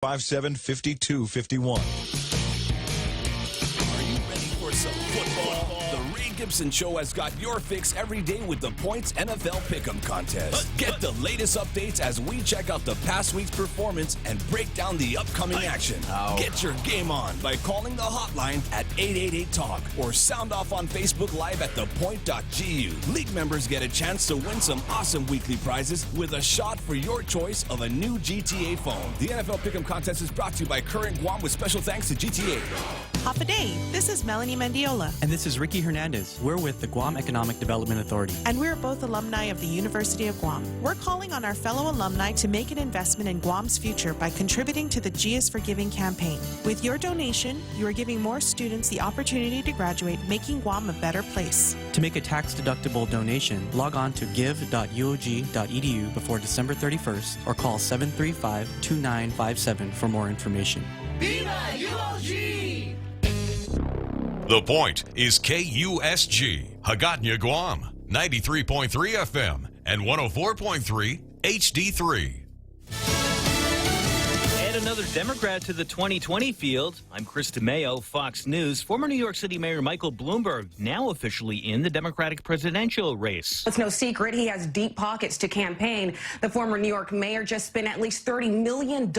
575251. Are you ready for some football? The Ray Gibson Show has got your fix every day with the Points NFL Pick'em contest. Get the latest updates as we check out the past week's performance and break down the upcoming action. Get your game on by calling the hotline at 888-TALK or sound off on Facebook Live at thepoint.gu. League members get a chance to win some awesome weekly prizes with a shot for your choice of a new GTA phone. The NFL Pick'em contest is brought to you by Current Guam with special thanks to GTA. Hop a day. This is Melanie Mendiola. And this is Ricky Hernandez. We're with the Guam Economic Development Authority. And we're both alumni of the University of Guam. We're calling on our fellow alumni to make an investment in Guam's future by contributing to the G is for Giving campaign. With your donation, you are giving more students the opportunity to graduate, making Guam a better place. To make a tax-deductible donation, log on to give.uog.edu before December 31st or call 735-2957 for more information. Viva UOG! The Point is KUSG, Hagåtña, Guam, 93.3 FM and 104.3 HD3. Add another Democrat to the 2020 field. I'm Chris DeMeo, Fox News. Former New York City Mayor Michael Bloomberg now officially in the Democratic presidential race. It's no secret he has deep pockets to campaign. The former New York mayor just spent at least $30 million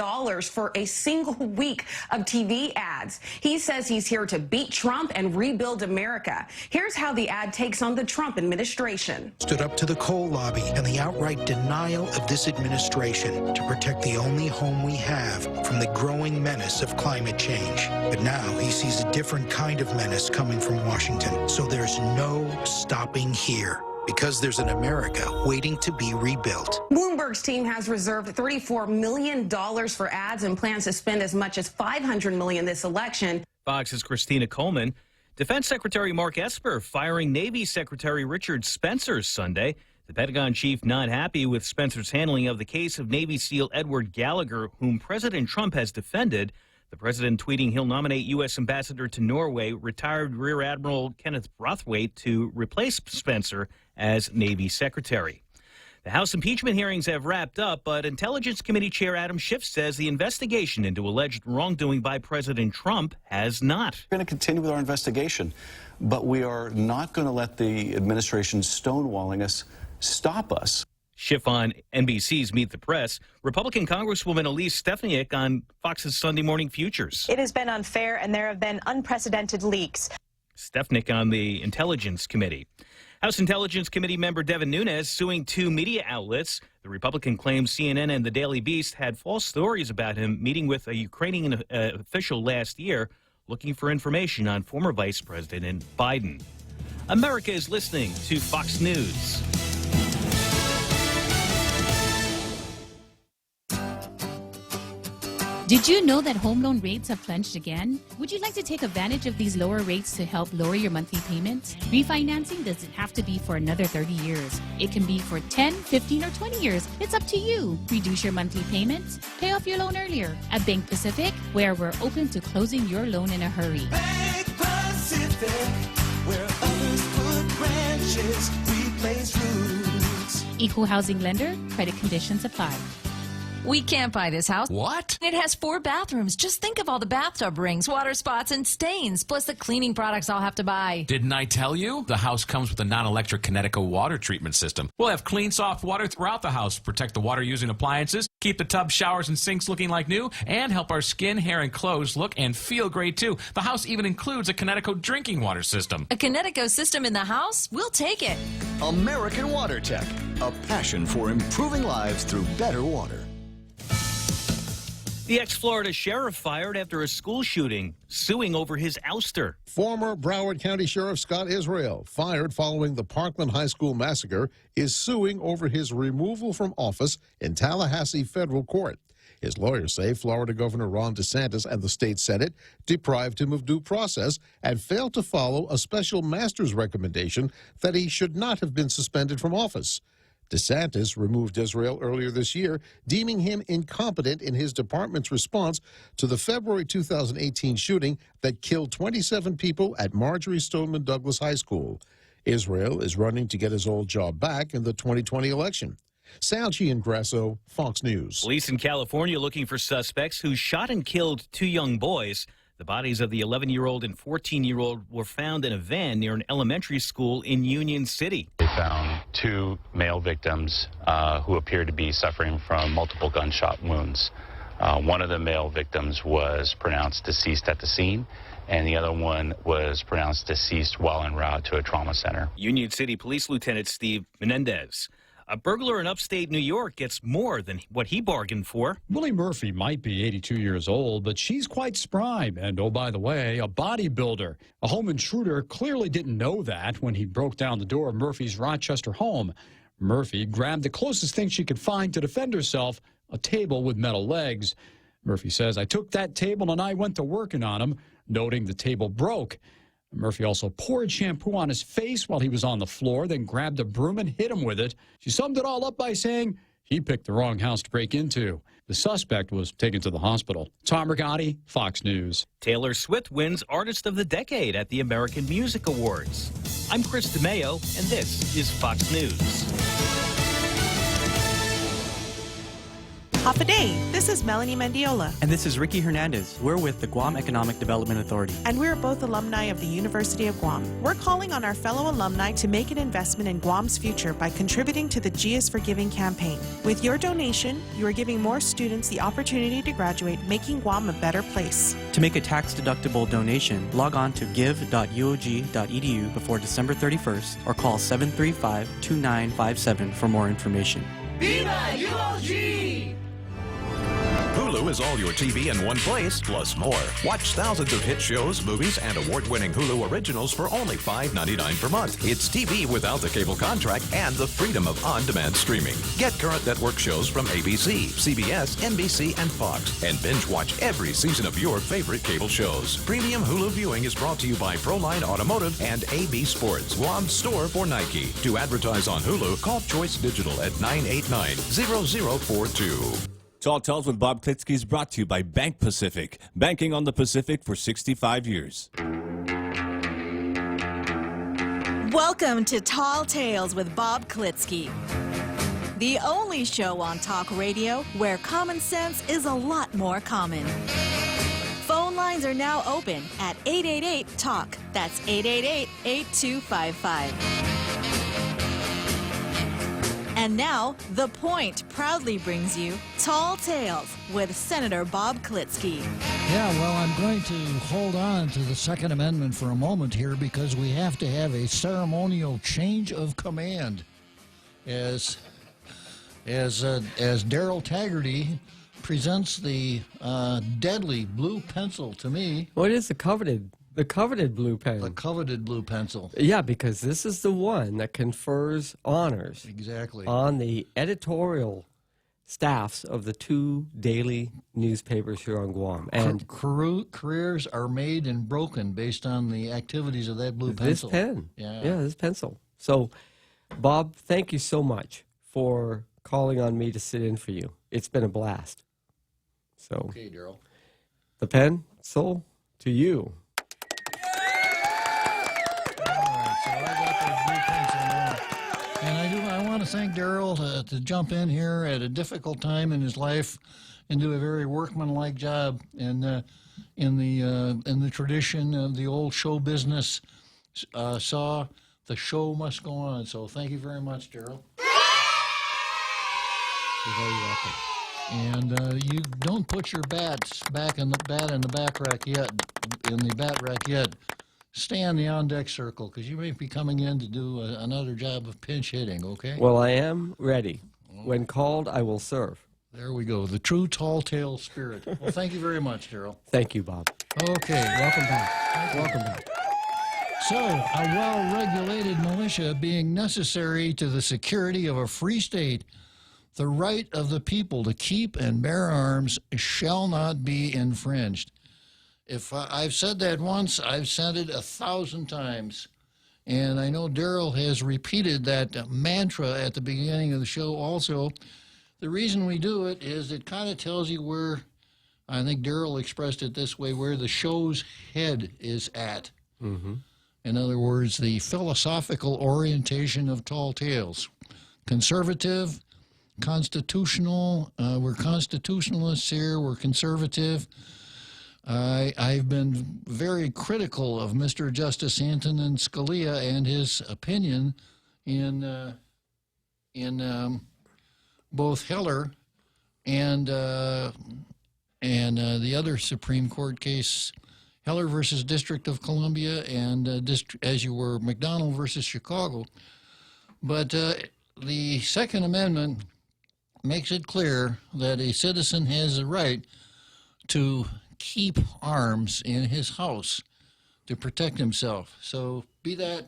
for a single week of TV ads. He says he's here to beat Trump and rebuild America. Here's how the ad takes on the Trump administration. Stood up to the coal lobby and the outright denial of this administration to protect the only home we have from the growing menace of climate change. But now he sees a different kind of menace coming from Washington. So there's no stopping here, because there's an America waiting to be rebuilt. Bloomberg's team has reserved $34 million for ads and plans to spend as much as $500 million this election. Fox's Christina Coleman. Defense Secretary Mark Esper firing Navy Secretary Richard Spencer Sunday. The Pentagon chief not happy with Spencer's handling of the case of Navy SEAL Edward Gallagher, whom President Trump has defended. The president tweeting he'll nominate U.S. Ambassador to Norway, retired Rear Admiral Kenneth Brathwaite, to replace Spencer as Navy Secretary. The House impeachment hearings have wrapped up, but Intelligence Committee Chair Adam Schiff says the investigation into alleged wrongdoing by President Trump has not. We're going to continue with our investigation, but we are not going to let the administration stonewalling us stop us. Schiff on NBC's Meet the Press. Republican Congresswoman Elise Stefanik on Fox's Sunday Morning Futures. It has been unfair, and there have been unprecedented leaks. Stefanik on the Intelligence Committee. House Intelligence Committee member Devin Nunes suing two media outlets. The Republican claims CNN and the Daily Beast had false stories about him meeting with a Ukrainian official last year looking for information on former Vice President Biden. America is listening to Fox News. Did you know that home loan rates have plunged again? Would you like to take advantage of these lower rates to help lower your monthly payments? Refinancing doesn't have to be for another 30 years. It can be for 10, 15, or 20 years. It's up to you. Reduce your monthly payments. Pay off your loan earlier. At Bank Pacific, where we're open to closing your loan in a hurry. Bank Pacific, where others put branches, we place roots. Equal housing lender. Credit conditions apply. We can't buy this house. What? It has 4 bathrooms. Just think of all the bathtub rings, water spots, and stains, plus the cleaning products I'll have to buy. Didn't I tell you? The house comes with a non-electric Connecticut water treatment system. We'll have clean, soft water throughout the house, protect the water-using appliances, keep the tub, showers, and sinks looking like new, and help our skin, hair, and clothes look and feel great, too. The house even includes a Connecticut drinking water system. A Connecticut system in the house? We'll take it. American Water Tech, a passion for improving lives through better water. The ex-Florida sheriff fired after a school shooting, suing over his ouster. Former Broward County Sheriff Scott Israel, fired following the Parkland High School massacre, is suing over his removal from office in Tallahassee federal court. His lawyers say Florida Governor Ron DeSantis and the state Senate deprived him of due process and failed to follow a special master's recommendation that he should not have been suspended from office. DeSantis removed Israel earlier this year, deeming him incompetent in his department's response to the February 2018 shooting that killed 27 people at Marjorie Stoneman Douglas High School. Israel is running to get his old job back in the 2020 election. Sal Giangrasso, Fox News. Police in California looking for suspects who shot and killed two young boys. The bodies of the 11-year-old and 14-year-old were found in a van near an elementary school in Union City. They found two male victims who appeared to be suffering from multiple gunshot wounds. One of the male victims was pronounced deceased at the scene, and the other one was pronounced deceased while en route to a trauma center. Union City Police Lieutenant Steve Menendez. A burglar in upstate New York gets more than what he bargained for. Willie Murphy might be 82 years old, but she's quite spry. And, oh, by the way, a bodybuilder. A home intruder clearly didn't know that when he broke down the door of Murphy's Rochester home. Murphy grabbed the closest thing she could find to defend herself, a table with metal legs. Murphy says, "I took that table and I went to working on him," noting the table broke. Murphy also poured shampoo on his face while he was on the floor, then grabbed a broom and hit him with it. She summed it all up by saying he picked the wrong house to break into. The suspect was taken to the hospital. Tom Rigotti, Fox News. Taylor Swift wins Artist of the Decade at the American Music Awards. I'm Chris DeMeo, and this is Fox News. Half a day. This is Melanie Mendiola. And this is Ricky Hernandez. We're with the Guam Economic Development Authority. And we're both alumni of the University of Guam. We're calling on our fellow alumni to make an investment in Guam's future by contributing to the G is for Giving campaign. With your donation, you are giving more students the opportunity to graduate, making Guam a better place. To make a tax-deductible donation, log on to give.uog.edu before December 31st or call 735-2957 for more information. Viva UOG! Hulu is all your TV in one place, plus more. Watch thousands of hit shows, movies, and award-winning Hulu originals for only $5.99 per month. It's TV without the cable contract and the freedom of on-demand streaming. Get current network shows from ABC, CBS, NBC, and Fox, and binge-watch every season of your favorite cable shows. Premium Hulu viewing is brought to you by Proline Automotive and AB Sports, Guam's store for Nike. To advertise on Hulu, call Choice Digital at 989-0042. Tall Tales with Bob Klitzkie is brought to you by Bank Pacific. Banking on the Pacific for 65 years. Welcome to Tall Tales with Bob Klitzkie, the only show on talk radio where common sense is a lot more common. Phone lines are now open at 888-TALK. That's 888-8255. And now, The Point proudly brings you Tall Tales with Senator Bob Klitzkie. Yeah, well, I'm going to hold on to the Second Amendment for a moment here because we have to have a ceremonial change of command. As Daryl Taggarty presents the deadly blue pencil to me. What is the coveted blue pen? The coveted blue pencil. Yeah, because this is the one that confers honors. Exactly. On the editorial staffs of the two daily newspapers here on Guam. And careers are made and broken based on the activities of that blue pencil. This pen. Yeah, this pencil. So, Bob, thank you so much for calling on me to sit in for you. It's been a blast. So, okay, Daryl. The pencil to you. And I want to thank Daryl to jump in here at a difficult time in his life and do a very workmanlike job in the tradition of the old show business. Saw the show must go on. So thank you very much, Daryl. You're very welcome. And you don't put your bats back in the bat rack yet. Stay on the on-deck circle, because you may be coming in to do another job of pinch hitting, okay? Well, I am ready. When called, I will serve. There we go, the true tall tale spirit. Well, thank you very much, Daryl. Thank you, Bob. Okay. Welcome back. Welcome back. So, a well-regulated militia being necessary to the security of a free state, the right of the people to keep and bear arms shall not be infringed. If I've said that once, I've said it 1,000 times. And I know Daryl has repeated that mantra at the beginning of the show also. The reason we do it is it kind of tells you where, I think Daryl expressed it this way, where the show's head is at. Mm-hmm. In other words, the philosophical orientation of Tall Tales. Conservative, constitutional. We're constitutionalists here. We're conservative. I've been very critical of Mr. Justice Antonin Scalia and his opinion in both Heller and the other Supreme Court case, Heller versus District of Columbia, and as you were, McDonald versus Chicago. But the Second Amendment makes it clear that a citizen has a right to keep arms in his house to protect himself. So be that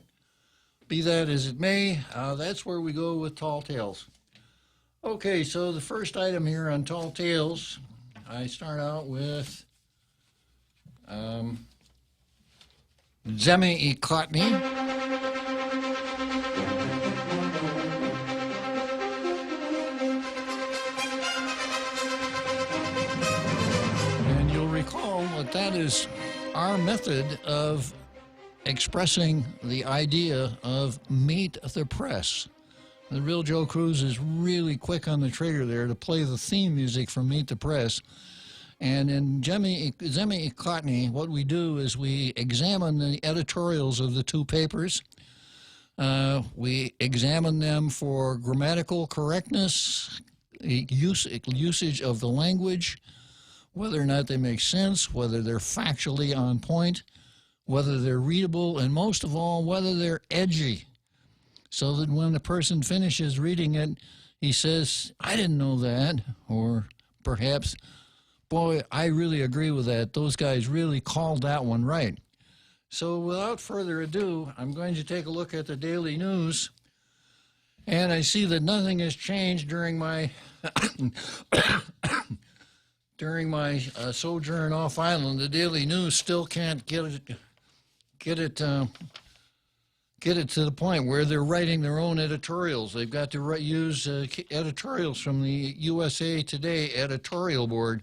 as it may, that's where we go with Tall Tales. Okay, so the first item here on Tall Tales, I start out with Zemi Klitzkie. That is our method of expressing the idea of meet the press. The real Joe Cruz is really quick on the trigger there to play the theme music from Meet the Press. And in Zemi Klitzkie, what we do is we examine the editorials of the two papers. We examine them for grammatical correctness, usage of the language, whether or not they make sense, whether they're factually on point, whether they're readable, and most of all, whether they're edgy. So that when the person finishes reading it, he says, I didn't know that, or perhaps, boy, I really agree with that. Those guys really called that one right. So without further ado, I'm going to take a look at the Daily News, and I see that nothing has changed during my sojourn off island. The Daily News still can't get it to the point where they're writing their own editorials. They've got to use editorials from the USA Today editorial board.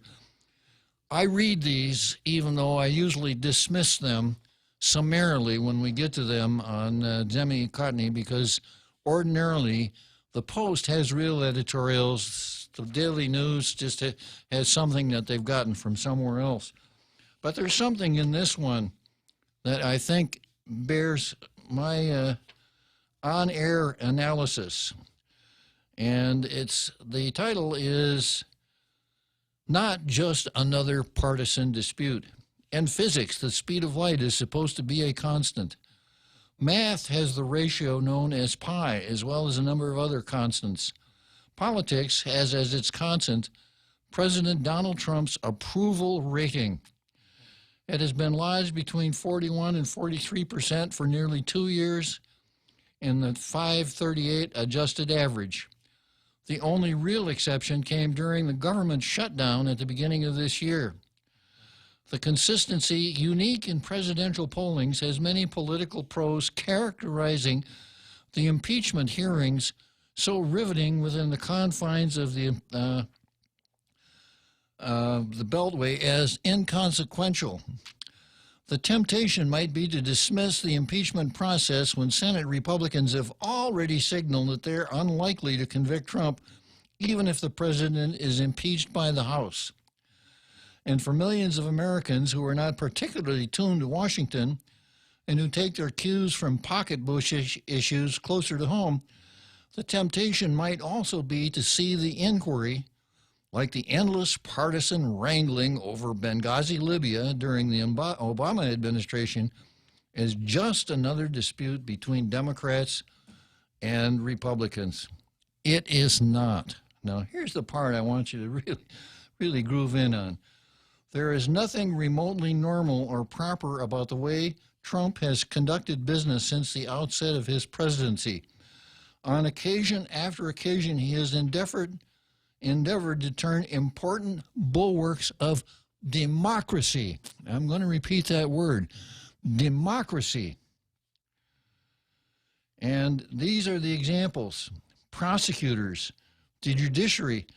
I read these, even though I usually dismiss them summarily when we get to them on Zemi Klitzkie, because ordinarily the Post has real editorials. The Daily News just has something that they've gotten from somewhere else. But there's something in this one that I think bears my on-air analysis. And the title is Not Just Another Partisan Dispute. In physics, the speed of light is supposed to be a constant. Math has the ratio known as pi, as well as a number of other constants. Politics has as its constant President Donald Trump's approval rating. It has been lodged between 41 and 43% for nearly 2 years in the 538 adjusted average. The only real exception came during the government shutdown at the beginning of this year. The consistency unique in presidential pollings has many political pros characterizing the impeachment hearings so riveting within the confines of the Beltway as inconsequential. The temptation might be to dismiss the impeachment process when Senate Republicans have already signaled that they're unlikely to convict Trump, even if the president is impeached by the House. And for millions of Americans who are not particularly tuned to Washington and who take their cues from pocketbook issues closer to home, the temptation might also be to see the inquiry, like the endless partisan wrangling over Benghazi, Libya during the Obama administration, as just another dispute between Democrats and Republicans. It is not. Now, here's the part I want you to really groove in on. There is nothing remotely normal or proper about the way Trump has conducted business since the outset of his presidency. On occasion after occasion, he has endeavored to turn important bulwarks of democracy. I'm going to repeat that word, democracy. And these are the examples. Prosecutors, the judiciary,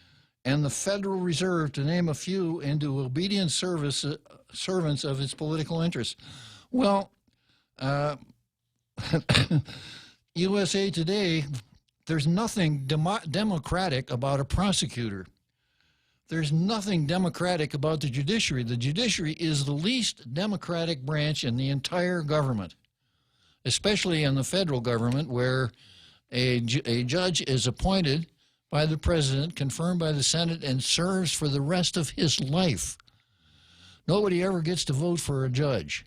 and the Federal Reserve, to name a few, into obedient servants of its political interests. Well, USA Today, There's nothing democratic about a prosecutor. There's nothing democratic about the judiciary. The judiciary is the least democratic branch in the entire government, especially in the federal government, where a judge is appointed by the president, confirmed by the Senate, and serves for the rest of his life. Nobody ever gets to vote for a judge.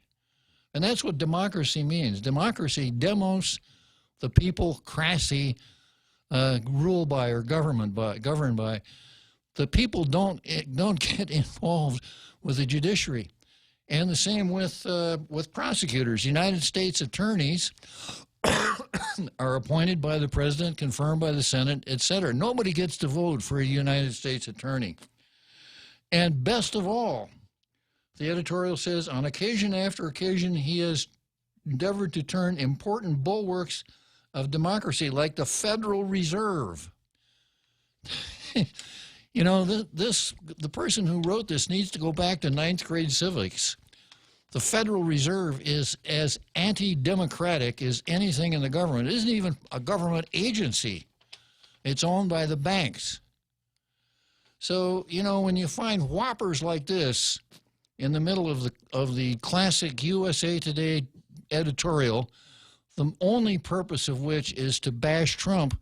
And that's what democracy means. Democracy, demos, the people, crassy, rule by or governed by. The people don't get involved with the judiciary. And the same with prosecutors. United States attorneys are appointed by the president, confirmed by the Senate, etc. Nobody gets to vote for a United States attorney. And best of all, the editorial says, on occasion after occasion, he has endeavored to turn important bulwarks of democracy, like the Federal Reserve. You know, the person who wrote this needs to go back to 9th grade civics. The Federal Reserve is as anti-democratic as anything in the government. It isn't even a government agency. It's owned by the banks. So, you know, when you find whoppers like this in the middle of the classic USA Today editorial, the only purpose of which is to bash Trump,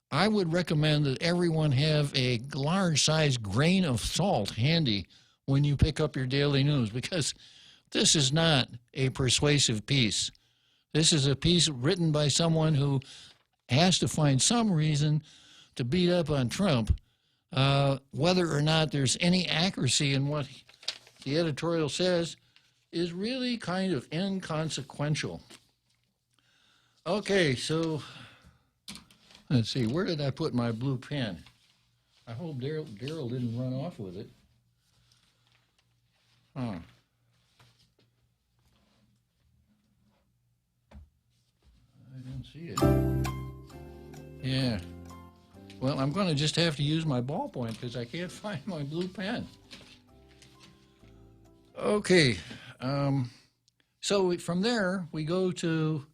I would recommend that everyone have a large-sized grain of salt handy when you pick up your daily news, because this is not a persuasive piece. This is a piece written by someone who has to find some reason to beat up on Trump. Whether or not there's any accuracy in what the editorial says is really kind of inconsequential. Okay, so let's see, where did I put my blue pen? I hope Daryl didn't run off with it. Huh. I didn't see it. Yeah. Well, I'm going to just have to use my ballpoint because I can't find my blue pen. Okay. So from there, we go to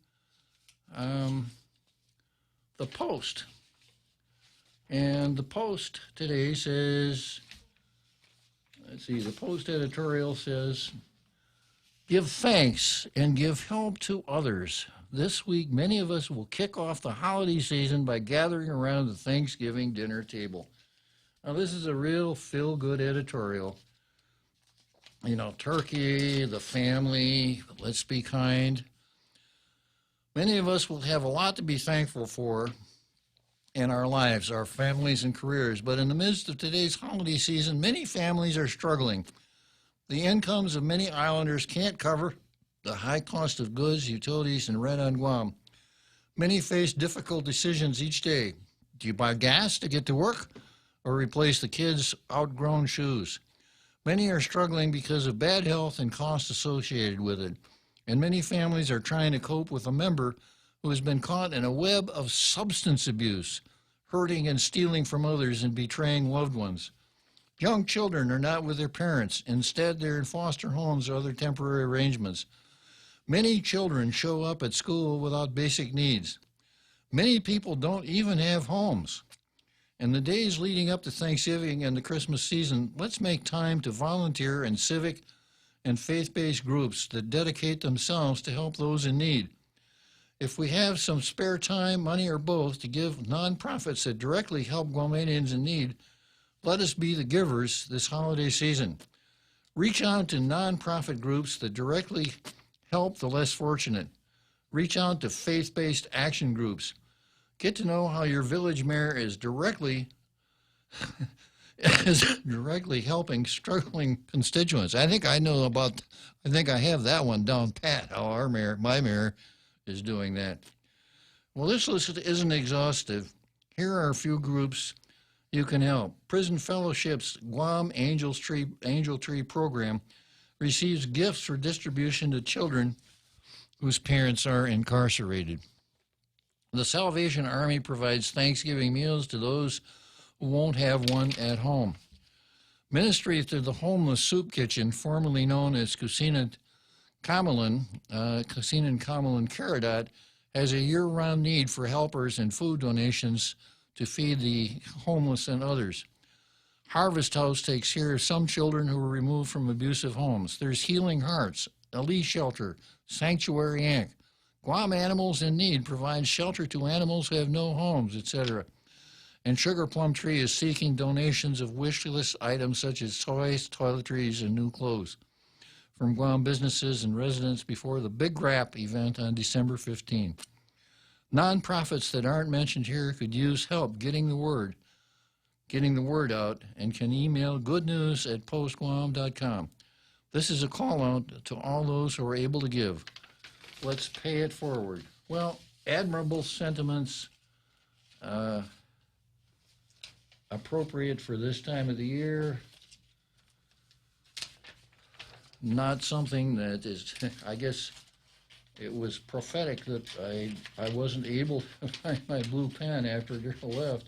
the Post. And the Post today says, let's see, the Post editorial says, give thanks and give help to others. This week, many of us will kick off the holiday season by gathering around the Thanksgiving dinner table. Now, this is a real feel-good editorial. You know, turkey, the family, let's be kind. Many of us will have a lot to be thankful for in our lives, our families and careers. But in the midst of today's holiday season, many families are struggling. The incomes of many islanders can't cover the high cost of goods, utilities, and rent on Guam. Many face difficult decisions each day. Do you buy gas to get to work or replace the kids' outgrown shoes? Many are struggling because of bad health and costs associated with it. And many families are trying to cope with a member who has been caught in a web of substance abuse, hurting and stealing from others and betraying loved ones. Young children are not with their parents. Instead, they're in foster homes or other temporary arrangements. Many children show up at school without basic needs. Many people don't even have homes. In the days leading up to Thanksgiving and the Christmas season, let's make time to volunteer in civic and faith-based groups that dedicate themselves to help those in need. If we have some spare time, money, or both to give nonprofits that directly help Guamanians in need, let us be the givers this holiday season. Reach out to nonprofit groups that directly help the less fortunate. Reach out to faith-based action groups. Get to know how your village mayor is directly helping struggling constituents. I think I have that one down pat, how my mayor is doing that. Well, this list isn't exhaustive. Here are a few groups you can help. Prison Fellowship's Guam Angel Tree program receives gifts for distribution to children whose parents are incarcerated. The Salvation Army provides Thanksgiving meals to those who won't have one at home. Ministry to the Homeless Soup Kitchen, formerly known as Kusinan Kamalan Caradot, has a year-round need for helpers and food donations to feed the homeless and others. Harvest House takes care of some children who were removed from abusive homes. There's Healing Hearts, Elite Shelter, Sanctuary Inc. Guam Animals in Need provides shelter to animals who have no homes, etc. And Sugar Plum Tree is seeking donations of wish list items such as toys, toiletries, and new clothes from Guam businesses and residents before the Big Rap event on December 15. Nonprofits that aren't mentioned here could use help getting the word out, and can email goodnews@postguam.com. This is a call out to all those who are able to give. Let's pay it forward. Well, admirable sentiments, appropriate for this time of the year. Not something that is, I guess it was prophetic that I wasn't able to find my blue pen after Daryl left,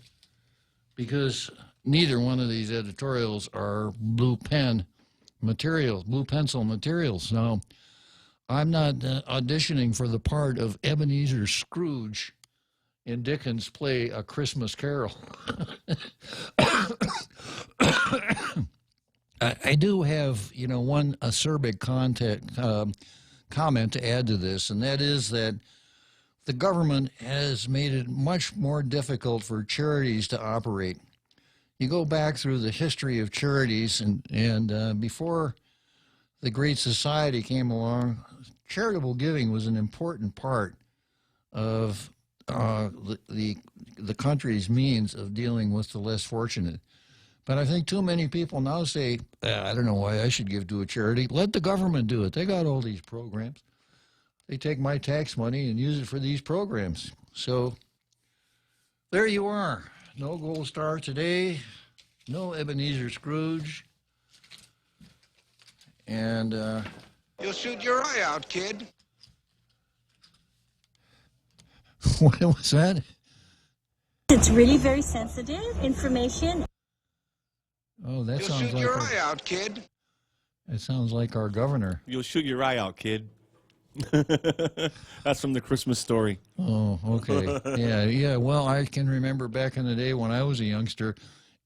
because neither one of these editorials are blue pencil materials. Now, I'm not auditioning for the part of Ebenezer Scrooge in Dickens' play A Christmas Carol. I do have, one acerbic comment to add to this, and that is that the government has made it much more difficult for charities to operate. You go back through the history of charities, and before the Great Society came along, charitable giving was an important part of the country's means of dealing with the less fortunate. But I think too many people now say, I don't know why I should give to a charity. Let the government do it. They got all these programs. They take my tax money and use it for these programs. So there you are. No gold star today. No Ebenezer Scrooge. And you'll shoot your eye out, kid. What was that? It's really very sensitive information. Oh, that You'll sounds shoot like your eye out, kid. That sounds like our governor. You'll shoot your eye out, kid. That's from the Christmas Story. Oh, okay. Yeah. Well, I can remember back in the day when I was a youngster,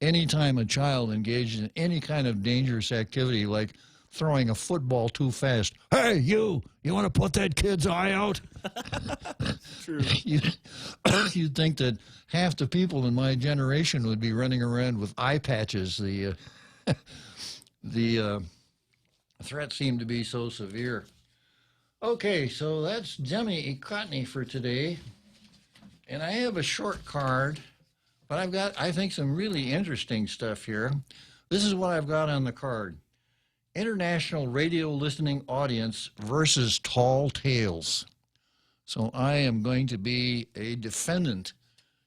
anytime a child engaged in any kind of dangerous activity like throwing a football too fast, hey, you want to put that kid's eye out? True. You'd think that half the people in my generation would be running around with eye patches. The threat seemed to be so severe. Okay, so that's Demi Ekotny for today. And I have a short card, but I've got, I think, some really interesting stuff here. This is what I've got on the card. International radio listening audience versus tall tales. So I am going to be a defendant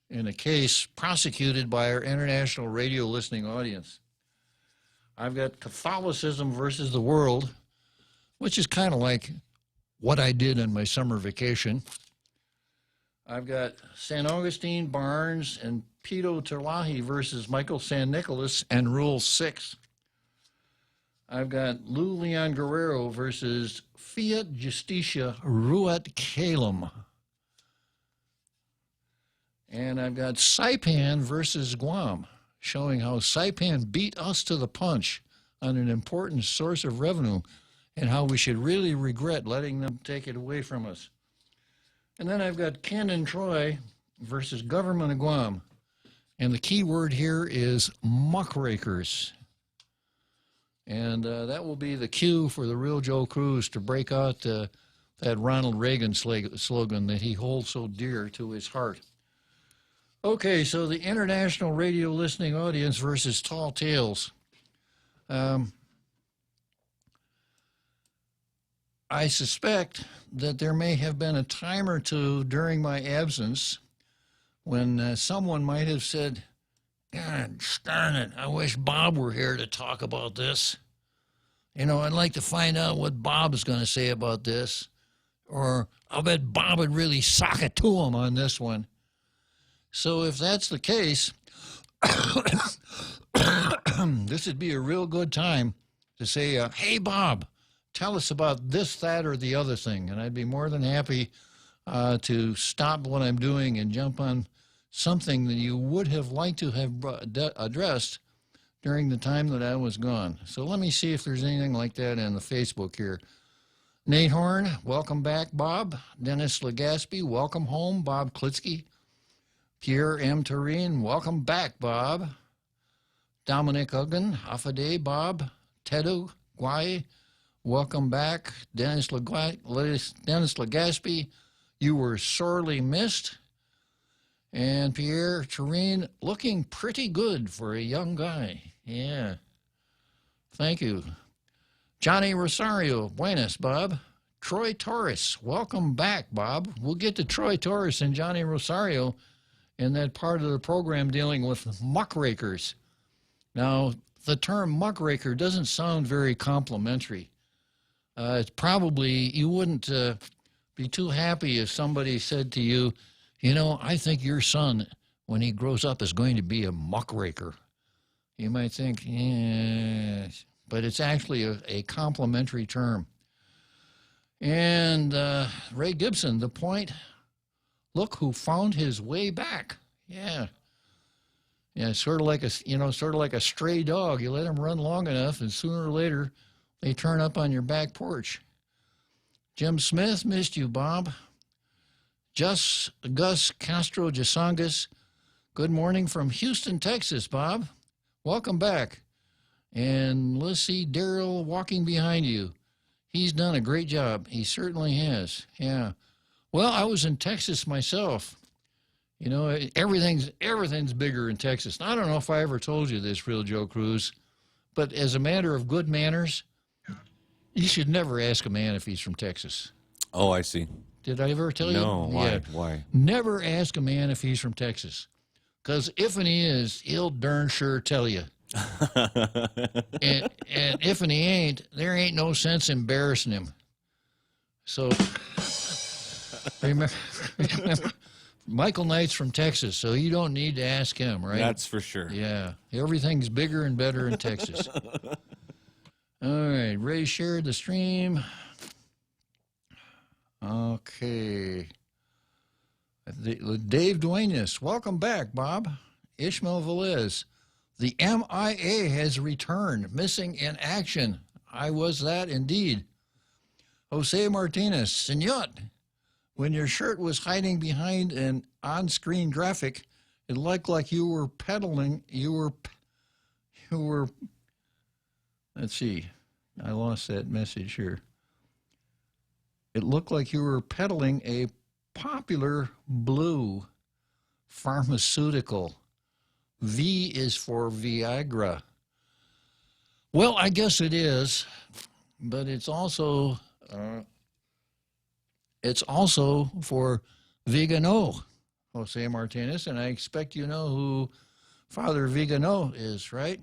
in a case prosecuted by our international radio listening audience. I've got Catholicism versus the world, which is kind of like what I did on my summer vacation. I've got San Augustine, Barnes, and Pito Terlahi versus Michael San Nicolas and Rule 6. I've got Lou Leon Guerrero versus Fiat Justitia Ruat Calum. And I've got Saipan versus Guam, showing how Saipan beat us to the punch on an important source of revenue and how we should really regret letting them take it away from us. And then I've got Ken and Troy versus Government of Guam. And the key word here is muckrakers. And that will be the cue for the real Joe Cruz to break out that Ronald Reagan slogan that he holds so dear to his heart. Okay, so the international radio listening audience versus tall tales. I suspect that there may have been a time or two during my absence when someone might have said, God darn it, I wish Bob were here to talk about this. You know, I'd like to find out what Bob's going to say about this. Or I'll bet Bob would really sock it to him on this one. So if that's the case, this would be a real good time to say, hey, Bob, tell us about this, that, or the other thing. And I'd be more than happy to stop what I'm doing and jump on something that you would have liked to have addressed during the time that I was gone. So let me see if there's anything like that in the Facebook here. Nate Horn, welcome back, Bob. Dennis Legaspi, welcome home, Bob Klitzkie. Pierre M. Tureen, welcome back, Bob. Dominic Uggan, Afade, Bob. Tedu Guay, welcome back. Dennis Legaspi, you were sorely missed. And Pierre Tureen, looking pretty good for a young guy. Yeah. Thank you. Johnny Rosario, buenas, Bob. Troy Torres, welcome back, Bob. We'll get to Troy Torres and Johnny Rosario in that part of the program dealing with muckrakers. Now, the term muckraker doesn't sound very complimentary. It's probably, you wouldn't be too happy if somebody said to you, you know, I think your son, when he grows up, is going to be a muckraker. You might think, yeah, but it's actually a complimentary term. And Ray Gibson, the point, look who found his way back. Yeah. Yeah, sort of like a stray dog. You let them run long enough, and sooner or later, they turn up on your back porch. Jim Smith, missed you, Bob. Gus Castro Jasangas, good morning from Houston, Texas, Bob. Welcome back. And let's see Daryl walking behind you. He's done a great job. He certainly has. Yeah. Well, I was in Texas myself. You know, everything's bigger in Texas. I don't know if I ever told you this, Real Joe Cruz, but as a matter of good manners, you should never ask a man if he's from Texas. Oh, I see. Did I ever tell you? No, why? Yeah. Why? Never ask a man if he's from Texas. Because if and he is, he'll darn sure tell you. and if and he ain't, there ain't no sense embarrassing him. So remember, Michael Knight's from Texas, so you don't need to ask him, right? That's for sure. Yeah. Everything's bigger and better in Texas. All right. Ray shared the stream. Okay. Dave Duenas, welcome back, Bob. Ishmael Velez, the MIA has returned, missing in action. I was that indeed. Jose Martinez, Senor, when your shirt was hiding behind an on-screen graphic, it looked like you were peddling, you were, let's see, I lost that message here. It looked like you were peddling a popular blue pharmaceutical. V is for Viagra. Well, I guess it is, but it's also for Vigano, Jose Martinez, and I expect you know who Father Vigano is, right?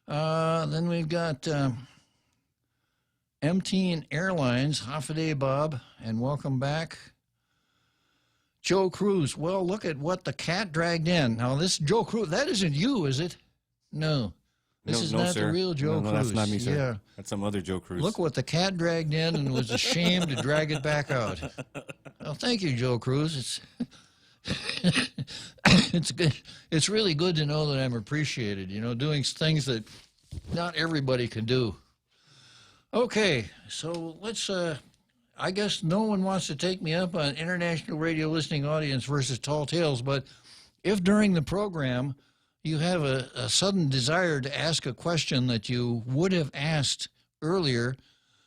Then we've got MT Airlines, half a day, Bob, and welcome back. Joe Cruz, well, look at what the cat dragged in. Now, this Joe Cruz, that isn't you, is it? No. This is not sir. the real Joe Cruz. No, that's not me, sir. Yeah. That's some other Joe Cruz. Look what the cat dragged in and was ashamed to drag it back out. Well, thank you, Joe Cruz. It's good. It's really good to know that I'm appreciated, you know, doing things that not everybody can do. Okay, so let's, I guess no one wants to take me up on international radio listening audience versus Tall Tales, but if during the program you have a sudden desire to ask a question that you would have asked earlier,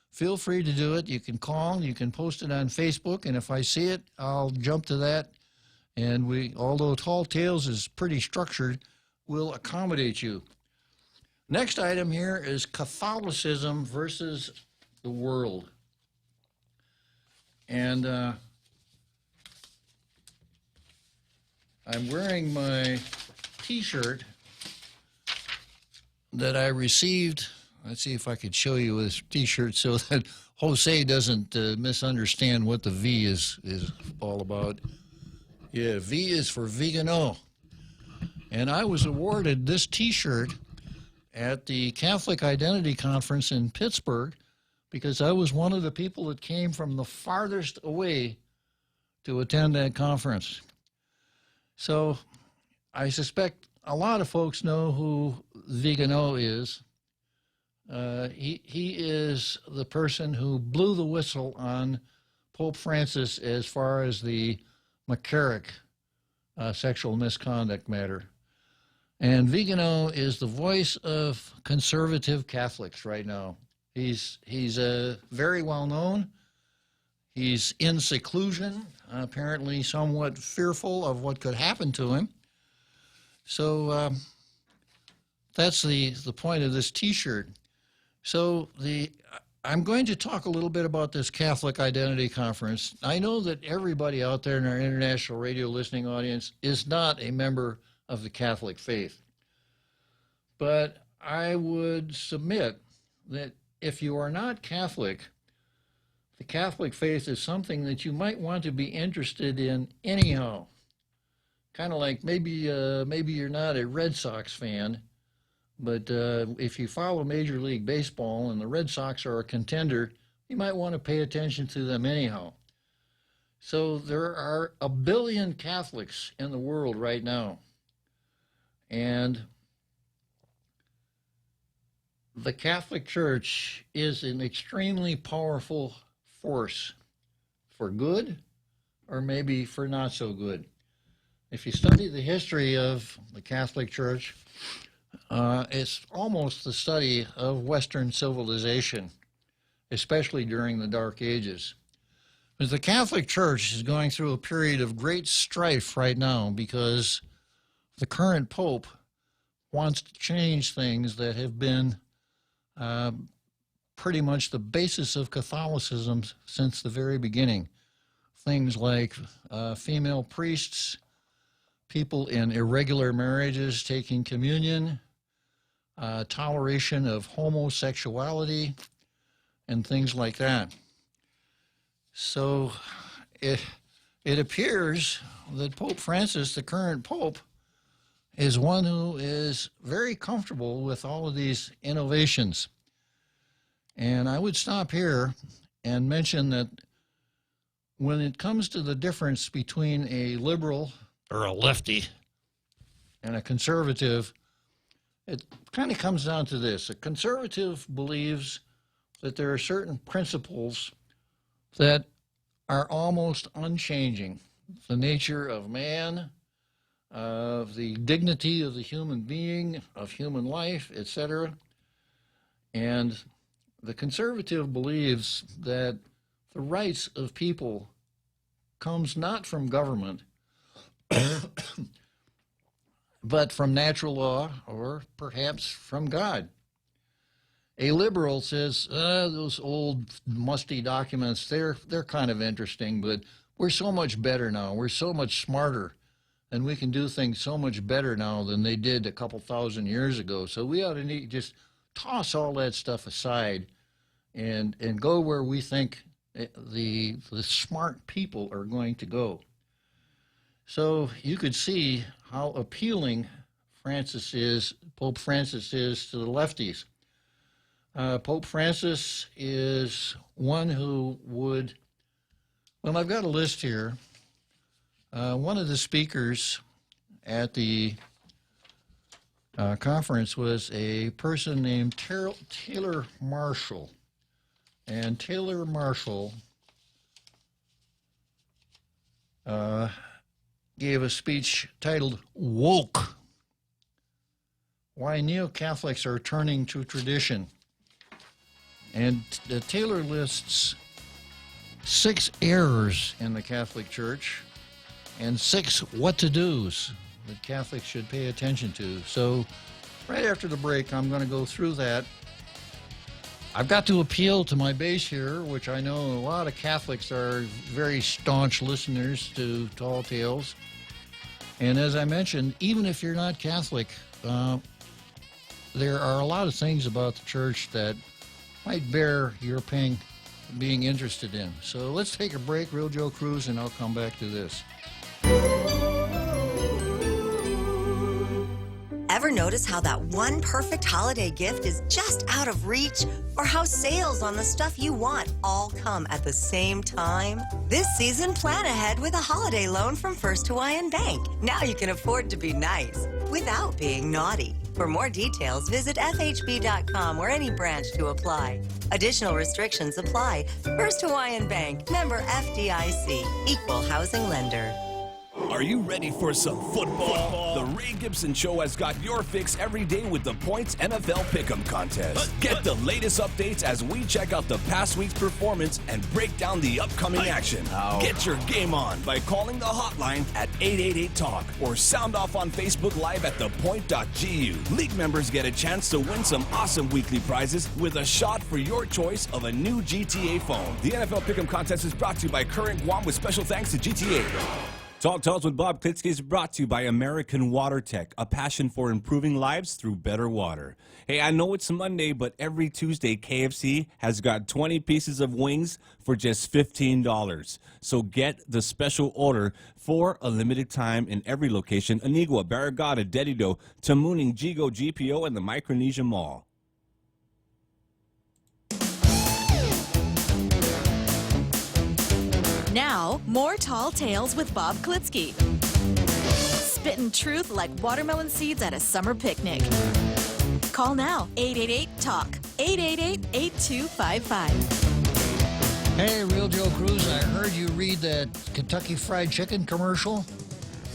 feel free to do it. You can call, you can post it on Facebook, and if I see it, I'll jump to that. And although Tall Tales is pretty structured, we'll accommodate you. Next item here is Catholicism versus the world. And I'm wearing my T-shirt that I received. Let's see if I could show you this T-shirt so that Jose doesn't misunderstand what the V is all about. Yeah, V is for Vigano. And I was awarded this T-shirt at the Catholic Identity Conference in Pittsburgh because I was one of the people that came from the farthest away to attend that conference. So I suspect a lot of folks know who Vigano is. He is the person who blew the whistle on Pope Francis as far as the McCarrick sexual misconduct matter. And Vigano is the voice of conservative Catholics right now. He's very well known. He's in seclusion, apparently somewhat fearful of what could happen to him. So that's the point of this T-shirt. So I'm going to talk a little bit about this Catholic Identity Conference. I know that everybody out there in our international radio listening audience is not a member of the Catholic faith. But I would submit that if you are not Catholic, the Catholic faith is something that you might want to be interested in anyhow. Kind of like maybe you're not a Red Sox fan, but if you follow Major League Baseball and the Red Sox are a contender, you might want to pay attention to them anyhow. So there are 1 billion Catholics in the world right now. And the Catholic Church is an extremely powerful force for good or maybe for not so good. If you study the history of the Catholic Church, it's almost the study of Western civilization, especially during the Dark Ages. But the Catholic Church is going through a period of great strife right now because the current Pope wants to change things that have been pretty much the basis of Catholicism since the very beginning. Things like female priests, people in irregular marriages taking communion, toleration of homosexuality, and things like that. So it appears that Pope Francis, the current Pope, is one who is very comfortable with all of these innovations. And I would stop here and mention that when it comes to the difference between a liberal or a lefty and a conservative, it kind of comes down to this. A conservative believes that there are certain principles that are almost unchanging. The nature of man, of the dignity of the human being, of human life, etc. And the conservative believes that the rights of people comes not from government, but from natural law or perhaps from God. A liberal says, those old musty documents, they're kind of interesting, but we're so much better now. We're so much smarter, and we can do things so much better now than they did a couple thousand years ago. So we ought to just toss all that stuff aside and go where we think the smart people are going to go. So you could see how appealing Pope Francis is to the lefties. Pope Francis is one who would, well, I've got a list here. One of the speakers at the conference was a person named Taylor Marshall. And Taylor Marshall gave a speech titled Woke, Why Neo-Catholics Are Turning to Tradition. And Taylor lists 6 errors in the Catholic Church and 6 what-to-dos that Catholics should pay attention to. So right after the break, I'm going to go through that. I've got to appeal to my base here, which I know a lot of Catholics are very staunch listeners to Tall Tales. And as I mentioned, even if you're not Catholic, there are a lot of things about the church that might bear your being interested in. So let's take a break, Real Joe Cruz, and I'll come back to this. Ever notice how that one perfect holiday gift is just out of reach? Or how sales on the stuff you want all come at the same time? This season, plan ahead with a holiday loan from First Hawaiian Bank. Now you can afford to be nice without being naughty. For more details, visit FHB.com or any branch to apply. Additional restrictions apply. First Hawaiian Bank, member FDIC, equal housing lender. Are you ready for some football? The Ray Gibson Show has got your fix every day with the Points NFL Pick'em contest. Get the latest updates as we check out the past week's performance and break down the upcoming action. Get your game on by calling the hotline at 888-TALK or sound off on Facebook Live at thepoint.gu. League members get a chance to win some awesome weekly prizes with a shot for your choice of a new GTA phone. The NFL Pick'em contest is brought to you by Current Guam with special thanks to GTA. Talk Tales with Bob Klitzkie is brought to you by American Water Tech, a passion for improving lives through better water. Hey, I know it's Monday, but every Tuesday, KFC has got 20 pieces of wings for just $15. So get the special order for a limited time in every location: Anigua, Barrigada, Dedido, Tamuning, Jigo, GPO, and the Micronesia Mall. Now, more Tall Tales with Bob Klitzkie. Spitting truth like watermelon seeds at a summer picnic. Call now, 888-TALK, 888-8255. Hey, Real Joe Cruz, I heard you read that Kentucky Fried Chicken commercial.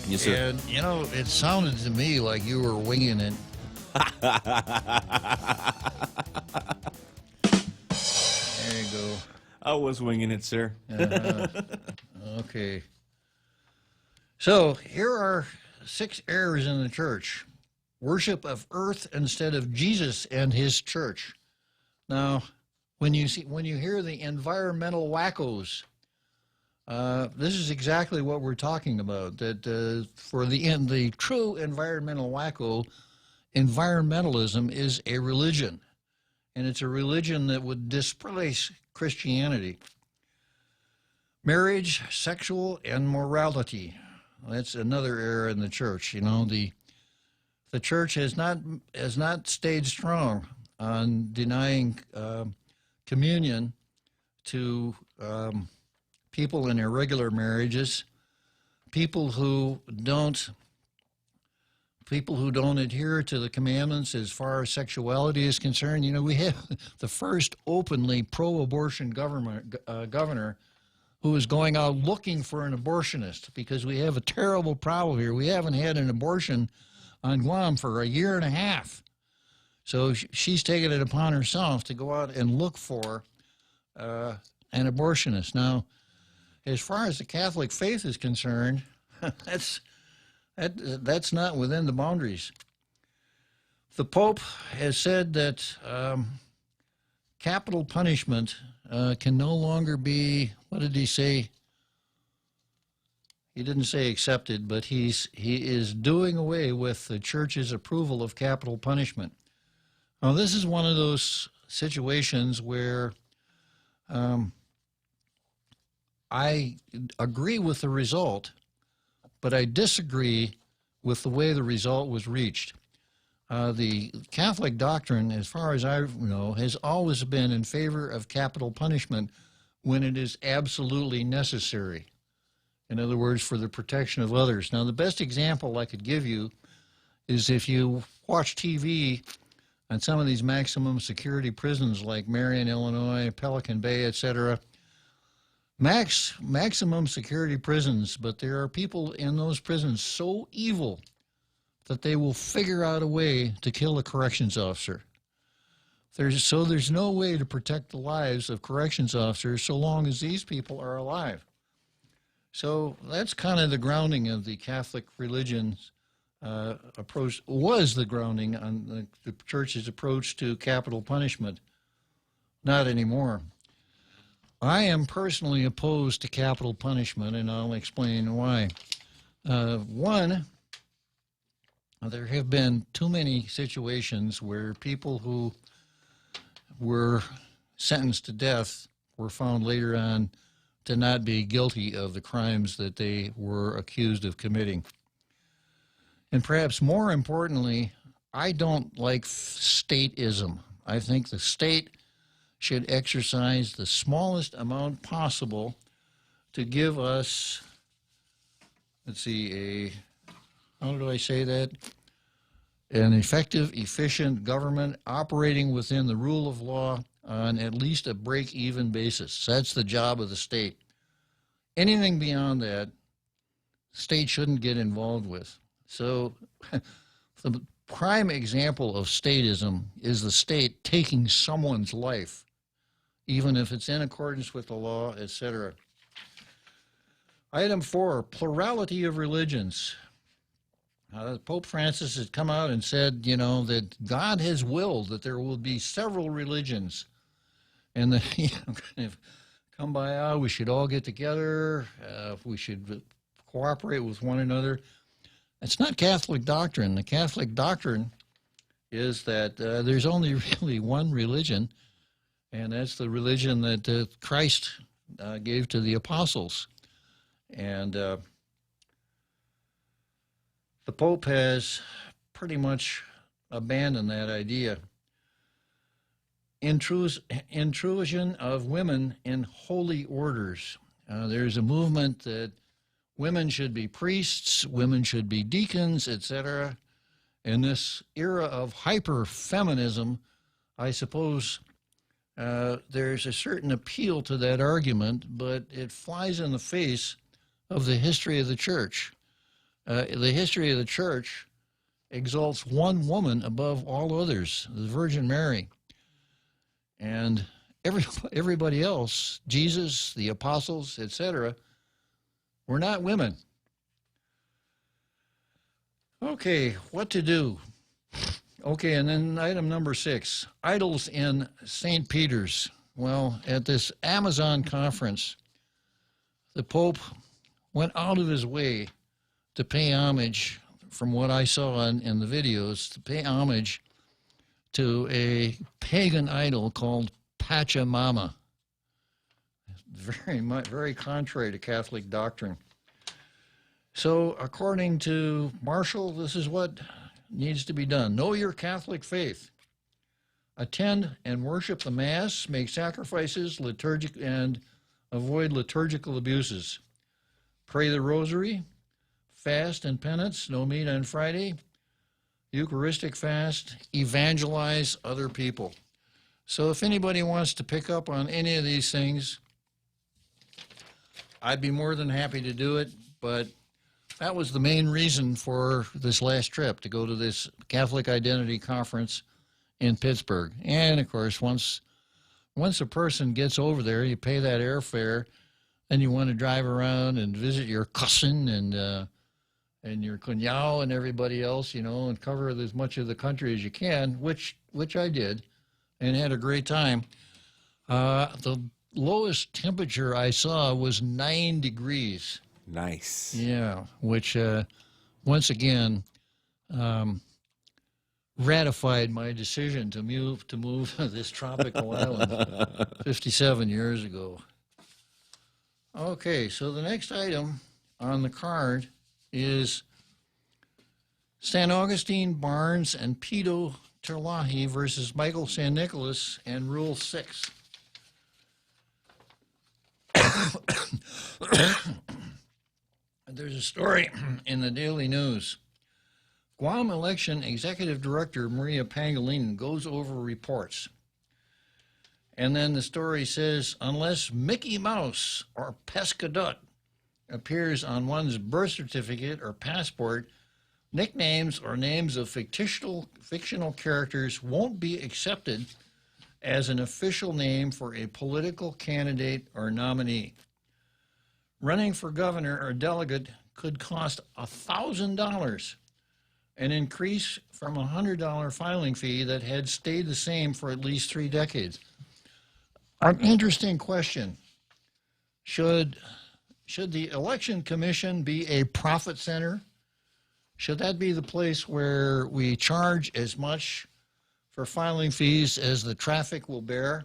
Yes, sir. And, you know, it sounded to me like you were winging it. There you go. I was winging it, sir. Okay. So here are 6 errors in the church. Worship of earth instead of Jesus and his church. Now, when you hear the environmental wackos, this is exactly what we're talking about. That for the true environmental wacko, environmentalism is a religion, and it's a religion that would displace Christianity. Marriage, sexual immorality. That's another error in the church. You know, the church has not stayed strong on denying communion to people in irregular marriages, people who don't adhere to the commandments as far as sexuality is concerned. You know, we have the first openly pro-abortion governor who is going out looking for an abortionist because we have a terrible problem here. We haven't had an abortion on Guam for a year and a half. So she's taken it upon herself to go out and look for an abortionist. Now, as far as the Catholic faith is concerned, that's not within the boundaries. The Pope has said that capital punishment can no longer be, what did he say? He didn't say accepted, but he is doing away with the church's approval of capital punishment. Now, this is one of those situations where I agree with the result, but I disagree with the way the result was reached. The Catholic doctrine, as far as I know, has always been in favor of capital punishment when it is absolutely necessary. In other words, for the protection of others. Now, the best example I could give you is if you watch TV on some of these maximum security prisons like Marion, Illinois, Pelican Bay, etc. Maximum security prisons, but there are people in those prisons so evil that they will figure out a way to kill a corrections officer. There's no way to protect the lives of corrections officers so long as these people are alive. So that's kind of the grounding of the Catholic religion's approach, was the grounding on the church's approach to capital punishment. Not anymore. I am personally opposed to capital punishment, and I'll explain why. One, there have been too many situations where people who were sentenced to death were found later on to not be guilty of the crimes that they were accused of committing. And perhaps more importantly, I don't like stateism. I think the state should exercise the smallest amount possible to give us, let's see, how do I say that? An effective, efficient government operating within the rule of law on at least a break-even basis. That's the job of the state. Anything beyond that, the state shouldn't get involved with. So the prime example of statism is the state taking someone's life, even if it's in accordance with the law, etc. Item 4, plurality of religions. Pope Francis has come out and said, you know, that God has willed that there will be several religions. And that, you know, come by, we should all get together, we should cooperate with one another. It's not Catholic doctrine. The Catholic doctrine is that there's only really one religion, and that's the religion that Christ gave to the apostles. And the Pope has pretty much abandoned that idea. Intrusion of women in holy orders. There's a movement that women should be priests, women should be deacons, etc. In this era of hyper-feminism, I suppose there's a certain appeal to that argument, but it flies in the face of the history of the church. The history of the church exalts one woman above all others, the Virgin Mary. And everybody else, Jesus, the apostles, etc., were not women. Okay, what to do? Okay, and then item number 6, idols in St. Peter's. Well, at this Amazon conference, the Pope went out of his way to pay homage, from what I saw in the videos, to pay homage to a pagan idol called Pachamama. Very contrary to Catholic doctrine. So according to Marshall, this is what needs to be done. Know your Catholic faith. Attend and worship the Mass, make sacrifices, and avoid liturgical abuses. Pray the Rosary, fast and penance, no meat on Friday, Eucharistic fast, evangelize other people. So if anybody wants to pick up on any of these things, I'd be more than happy to do it, but that was the main reason for this last trip, to go to this Catholic Identity Conference in Pittsburgh. And, of course, once a person gets over there, you pay that airfare, and you want to drive around and visit your cousin and your cuñado and everybody else, you know, and cover as much of the country as you can, which I did, and had a great time. The lowest temperature I saw was 9 degrees. Nice. Yeah, which once again ratified my decision to move to this tropical island 57 years ago. Okay, so the next item on the card is St. Augustine, Barnes, and Pito Terlahi versus Michael San Nicolas and Rule 6. There's a story in the Daily News. Guam election executive director Maria Pangilinan goes over reports. And then the story says, unless Mickey Mouse or Pescadot appears on one's birth certificate or passport, nicknames or names of fictional characters won't be accepted as an official name for a political candidate or nominee. Running for governor or delegate could cost $1,000, an increase from a $100 filing fee that had stayed the same for at least 3 decades. An interesting question. Should the Election Commission be a profit center? Should that be the place where we charge as much for filing fees as the traffic will bear?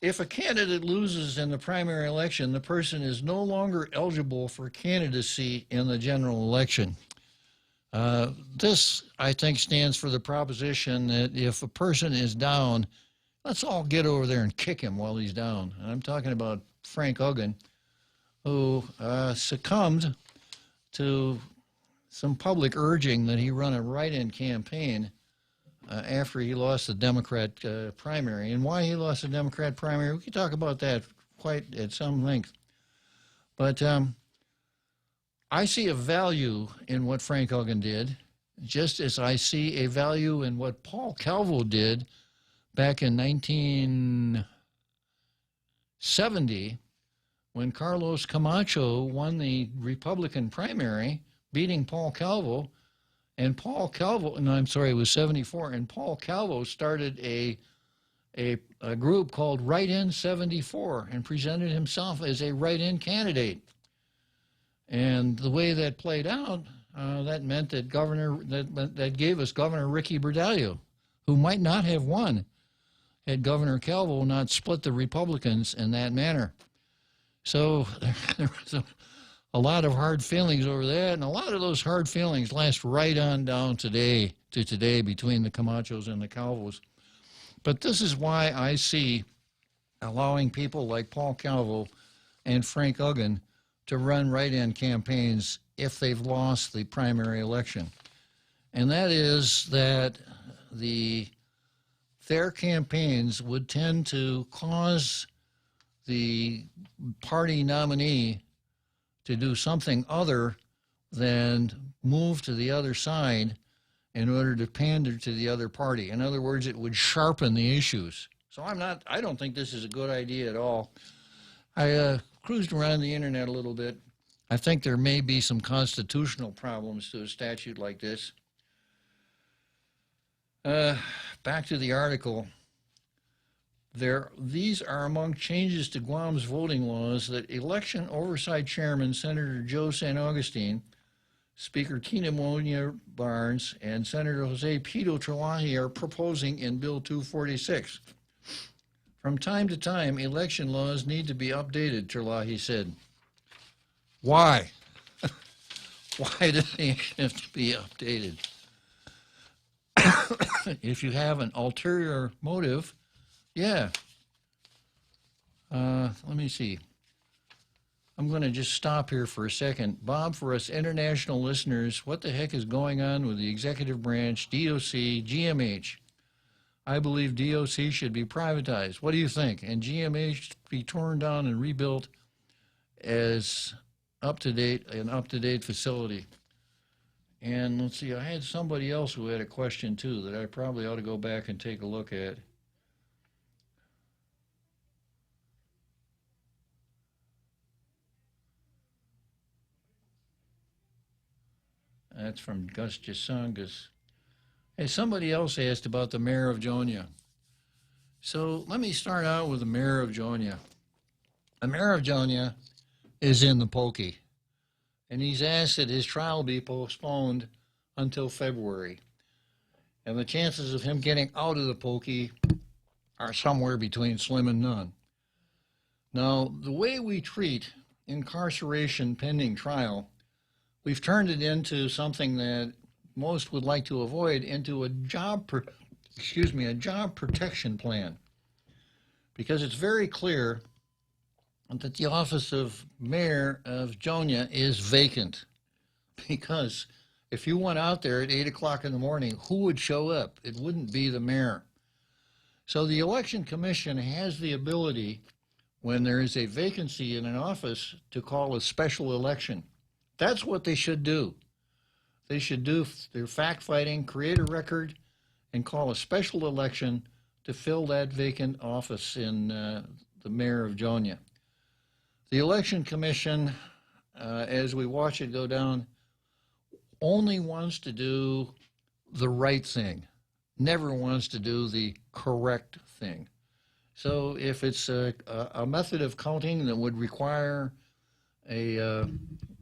If a candidate loses in the primary election, the person is no longer eligible for candidacy in the general election. This, I think, stands for the proposition that if a person is down, let's all get over there and kick him while he's down. And I'm talking about Frank Hogan, who succumbed to some public urging that he run a write-in campaign after he lost the Democrat primary. And why he lost the Democrat primary, we can talk about that quite at some length. But I see a value in what Frank Hogan did, just as I see a value in what Paul Calvo did back in 1970 when Carlos Camacho won the Republican primary, beating Paul Calvo. And Paul Calvo, no, I'm sorry, it was 74, and Paul Calvo started a group called Write-In 74 and presented himself as a write-in candidate. And the way that played out, that meant that that gave us Governor Ricky Berdallo, who might not have won had Governor Calvo not split the Republicans in that manner. So there was a lot of hard feelings over that, and a lot of those hard feelings last right on down to today between the Camachos and the Calvos. But this is why I see allowing people like Paul Calvo and Frank Hogan to run write-in campaigns if they've lost the primary election. And that is that their campaigns would tend to cause the party nominee to do something other than move to the other side in order to pander to the other party. In other words, it would sharpen the issues. So I don't think this is a good idea at all. I cruised around the internet a little bit. I think there may be some constitutional problems to a statute like this. Back to the article. These are among changes to Guam's voting laws that Election Oversight Chairman Senator Joe San Augustine, Speaker Tina Monia Barnes, and Senator Jose Pito Terlaje are proposing in Bill 246. From time to time, election laws need to be updated, Terlaje said. Why? Why do they have to be updated? If you have an ulterior motive, yeah. Let me see. I'm going to just stop here for a second. Bob, for us international listeners, what the heck is going on with the executive branch, DOC, GMH? I believe DOC should be privatized. What do you think? And GMH be torn down and rebuilt as an up-to-date facility. And let's see, I had somebody else who had a question too that I probably ought to go back and take a look at. That's from Gus Jasangas. Hey, somebody else asked about the mayor of Jonia. So let me start out with the mayor of Jonia. The mayor of Jonia is in the pokey, and he's asked that his trial be postponed until February. And the chances of him getting out of the pokey are somewhere between slim and none. Now, the way we treat incarceration pending trial, we've turned it into something that most would like to avoid, into a job protection plan. Because it's very clear that the office of mayor of Jonia is vacant. Because if you went out there at 8 o'clock in the morning, who would show up? It wouldn't be the mayor. So the Election Commission has the ability, when there is a vacancy in an office, to call a special election. That's what they should do. They should do their fact-fighting, create a record, and call a special election to fill that vacant office in the mayor of Jonia. The Election Commission, as we watch it go down, only wants to do the right thing, never wants to do the correct thing. So if it's a method of counting that would require a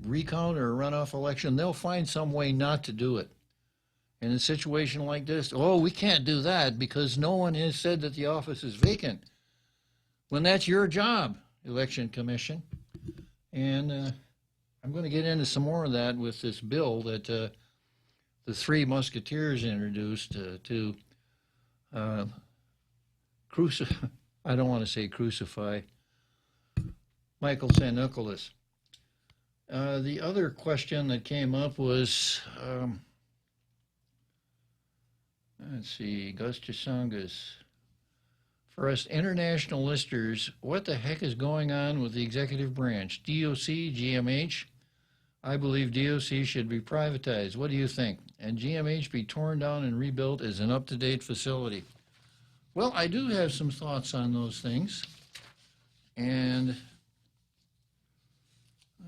recount or a runoff election, they'll find some way not to do it. In a situation like this, oh, we can't do that because no one has said that the office is vacant. When that's your job, Election Commission. And I'm going to get into some more of that with this bill that the Three Musketeers introduced to I don't want to say crucify, Michael St. Nicholas. The other question that came up was, let's see, Gus Chisangas. For us international listeners, what the heck is going on with the executive branch? DOC, GMH? I believe DOC should be privatized. What do you think? And GMH be torn down and rebuilt as an up-to-date facility? Well, I do have some thoughts on those things. And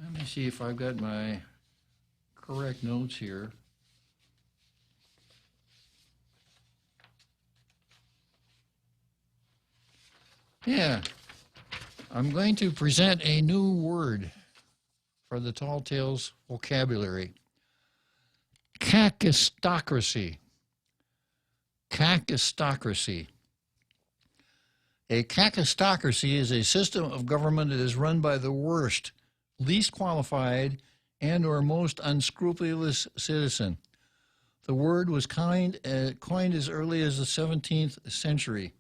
let me see if I've got my correct notes here. Yeah, I'm going to present a new word for the Tall Tales vocabulary. Kakistocracy. Kakistocracy. A kakistocracy is a system of government that is run by the worst, least qualified, and or most unscrupulous citizen. The word was coined as early as the 17th century.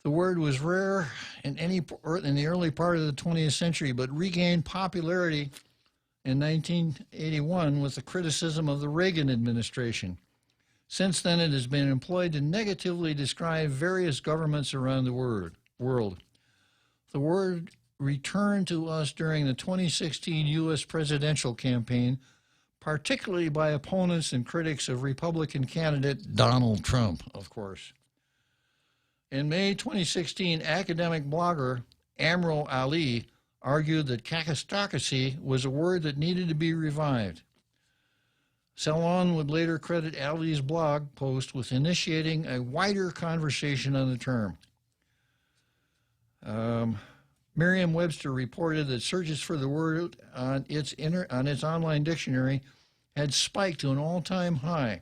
The word was rare in the early part of the 20th century, but regained popularity in 1981 with the criticism of the Reagan administration. Since then, it has been employed to negatively describe various governments around the world. The word returned to us during the 2016 U.S. presidential campaign, particularly by opponents and critics of Republican candidate Donald Trump, of course. In May 2016, academic blogger Amrul Ali argued that kakistocracy was a word that needed to be revived. Salon would later credit Ali's blog post with initiating a wider conversation on the term. Merriam-Webster reported that searches for the word on its online dictionary had spiked to an all-time high.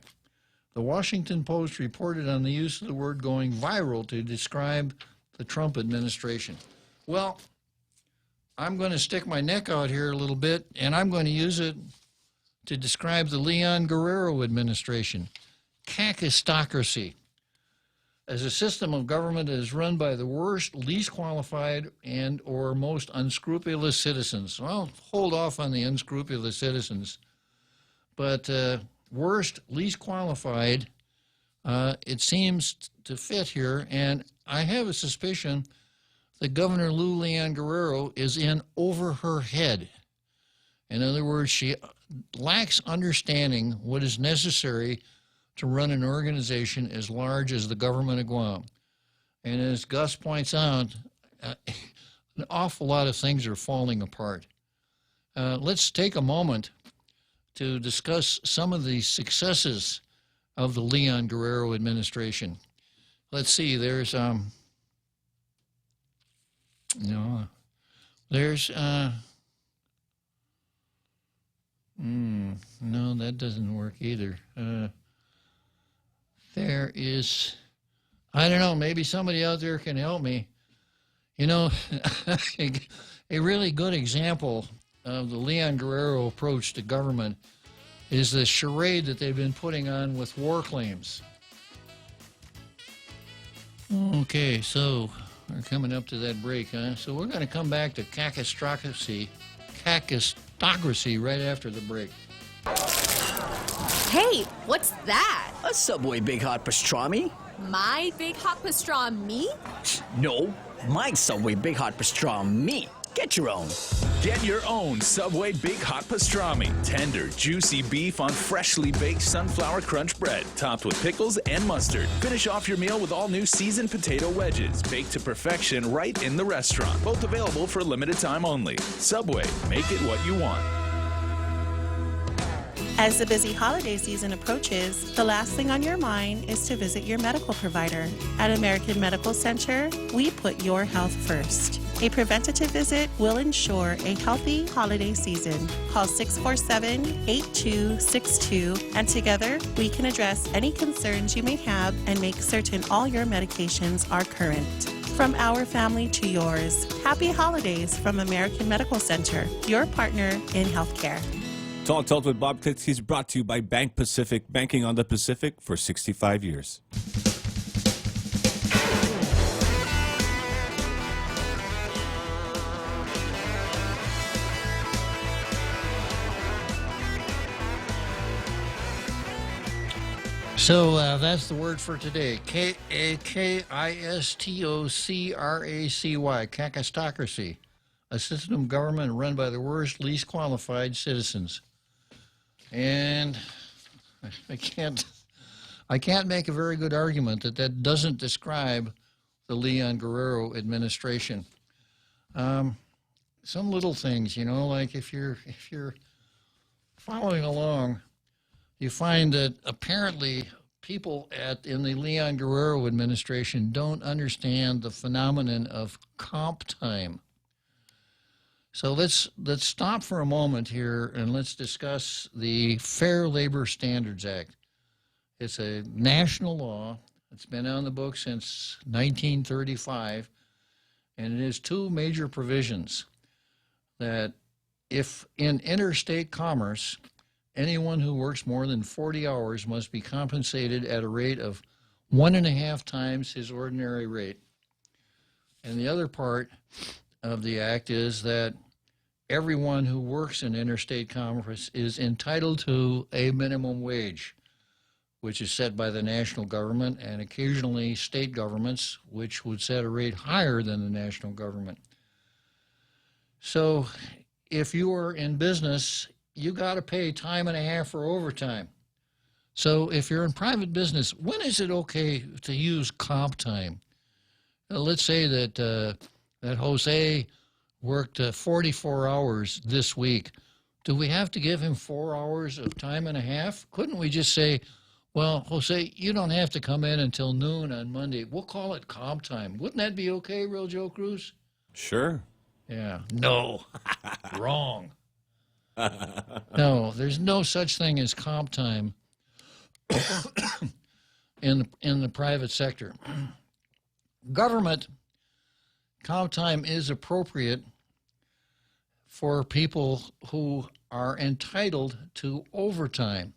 The Washington Post reported on the use of the word going viral to describe the Trump administration. Well, I'm going to stick my neck out here a little bit, and I'm going to use it to describe the Leon Guerrero administration. Kakistocracy. As a system of government that is run by the worst, least qualified, and or most unscrupulous citizens. Well, hold off on the unscrupulous citizens. But worst, least qualified, it seems to fit here, and I have a suspicion that Governor Lou Leon Guerrero is in over her head. In other words, she lacks understanding what is necessary to run an organization as large as the government of Guam. And as Gus points out, an awful lot of things are falling apart. Let's take a moment to discuss some of the successes of the Leon Guerrero administration. Let's see, there's no, that doesn't work either. There is, I don't know, maybe somebody out there can help me. You know, a really good example of the Leon Guerrero approach to government is the charade that they've been putting on with war claims. Okay, so we're coming up to that break, huh? So we're going to come back to kakistocracy right after the break. Hey, what's that? A Subway Big Hot Pastrami? My Big Hot Pastrami? No, my Subway Big Hot Pastrami. Get your own. Get your own Subway Big Hot Pastrami. Tender, juicy beef on freshly baked sunflower crunch bread, topped with pickles and mustard. Finish off your meal with all new seasoned potato wedges, baked to perfection right in the restaurant. Both available for a limited time only. Subway, make it what you want. As the busy holiday season approaches, the last thing on your mind is to visit your medical provider. At American Medical Center, we put your health first. A preventative visit will ensure a healthy holiday season. Call 647-8262, and together we can address any concerns you may have and make certain all your medications are current. From our family to yours, happy holidays from American Medical Center, your partner in healthcare. Tall Tales with Bob Klitzkie is brought to you by Bank Pacific, banking on the Pacific for 65 years. So that's the word for today. Kakistocracy. Kakistocracy. A system of government run by the worst, least qualified citizens. And I can't make a very good argument that doesn't describe the Leon Guerrero administration. Some little things, you know, like if you're following along, you find that apparently people in the Leon Guerrero administration don't understand the phenomenon of comp time. So let's stop for a moment here and let's discuss the Fair Labor Standards Act. It's a national law. It's been on the books since 1935, and it has two major provisions that if in interstate commerce, anyone who works more than 40 hours must be compensated at a rate of 1.5 times his ordinary rate. And the other part of the act is that everyone who works in interstate commerce is entitled to a minimum wage, which is set by the national government and occasionally state governments, which would set a rate higher than the national government. So if you are in business, you got to pay time and a half for overtime. So if you're in private business, when is it okay to use comp time? Let's say that Jose worked 44 hours this week. Do we have to give him 4 hours of time and a half? Couldn't we just say, well, Jose, you don't have to come in until noon on Monday. We'll call it comp time. Wouldn't that be okay, Real Joe Cruz? Sure. Yeah. No. Wrong. No, there's no such thing as comp time in the private sector. Government comp time is appropriate for people who are entitled to overtime.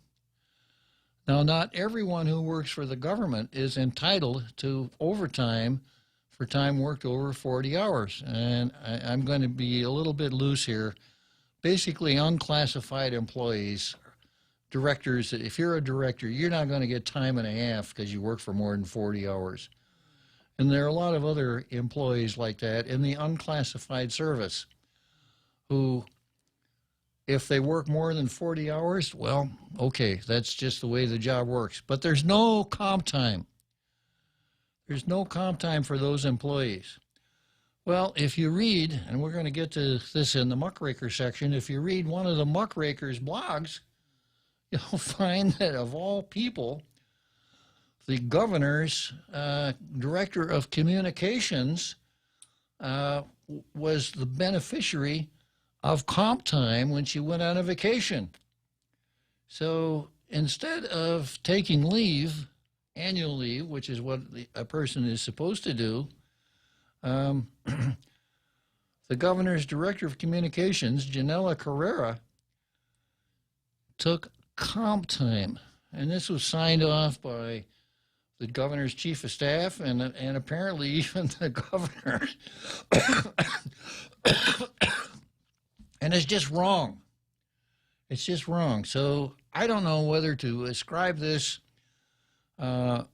Now, not everyone who works for the government is entitled to overtime for time worked over 40 hours. And I'm going to be a little bit loose here. Basically, unclassified employees, directors, if you're a director, you're not going to get time and a half because you work for more than 40 hours. And there are a lot of other employees like that in the unclassified service who, if they work more than 40 hours, well, okay, that's just the way the job works. But there's no comp time. There's no comp time for those employees. Well, if you read, and we're going to get to this in the muckraker section, if you read one of the muckrakers' blogs, you'll find that of all people, the governor's director of communications was the beneficiary of comp time when she went on a vacation. So instead of taking leave, annual leave, which is what a person is supposed to do, the governor's director of communications, Janela Carrera, took comp time. And this was signed off by the governor's chief of staff and apparently even the governor. And it's just wrong. It's just wrong. So I don't know whether to ascribe this, the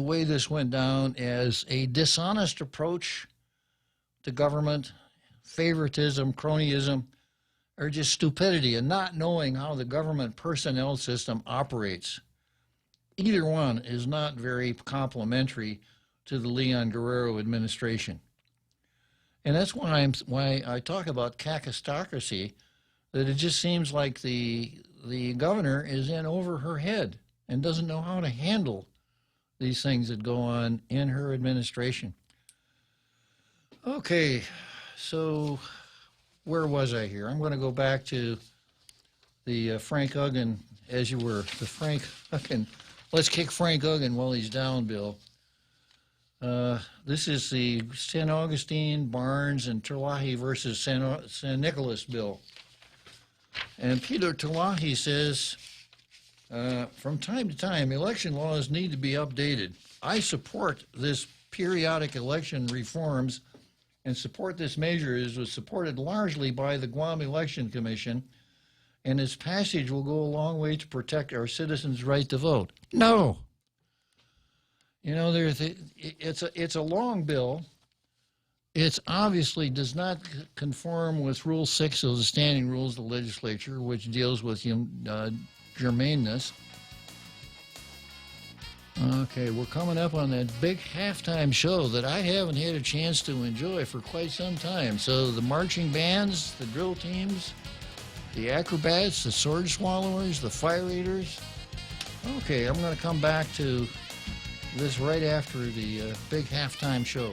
way this went down, as a dishonest approach to government, favoritism, cronyism, or just stupidity and not knowing how the government personnel system operates. Either one is not very complimentary to the Leon Guerrero administration. And that's why I talk about kakistocracy, that it just seems like the governor is in over her head and doesn't know how to handle these things that go on in her administration. Okay, so where was I here? I'm going to go back to the Frank Uggan, as you were, the Frank Uggan. Let's kick Frank Uggan while he's down, Bill. This is the St. Augustine, Barnes, and Terlahi versus San Nicolas bill. And Peter Talahi says, from time to time, election laws need to be updated. I support this periodic election reforms and support this measure was supported largely by the Guam Election Commission, and its passage will go a long way to protect our citizens' right to vote. No. You know, it's a long bill. It obviously does not conform with Rule 6 of the Standing Rules of the Legislature, which deals with germaneness. Okay, we're coming up on that big halftime show that I haven't had a chance to enjoy for quite some time. So the marching bands, the drill teams, the acrobats, the sword swallowers, the fire eaters. Okay, I'm going to come back to this right after the big halftime show.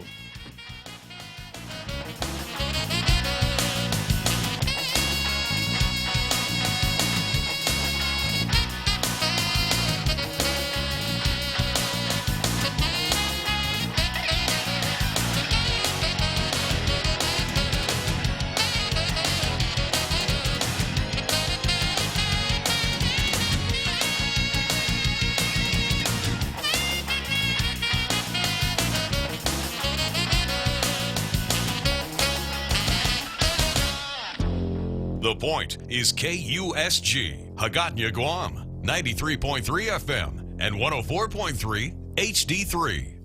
The Point is KUSG, Hagåtña, Guam, 93.3 FM and 104.3 HD3.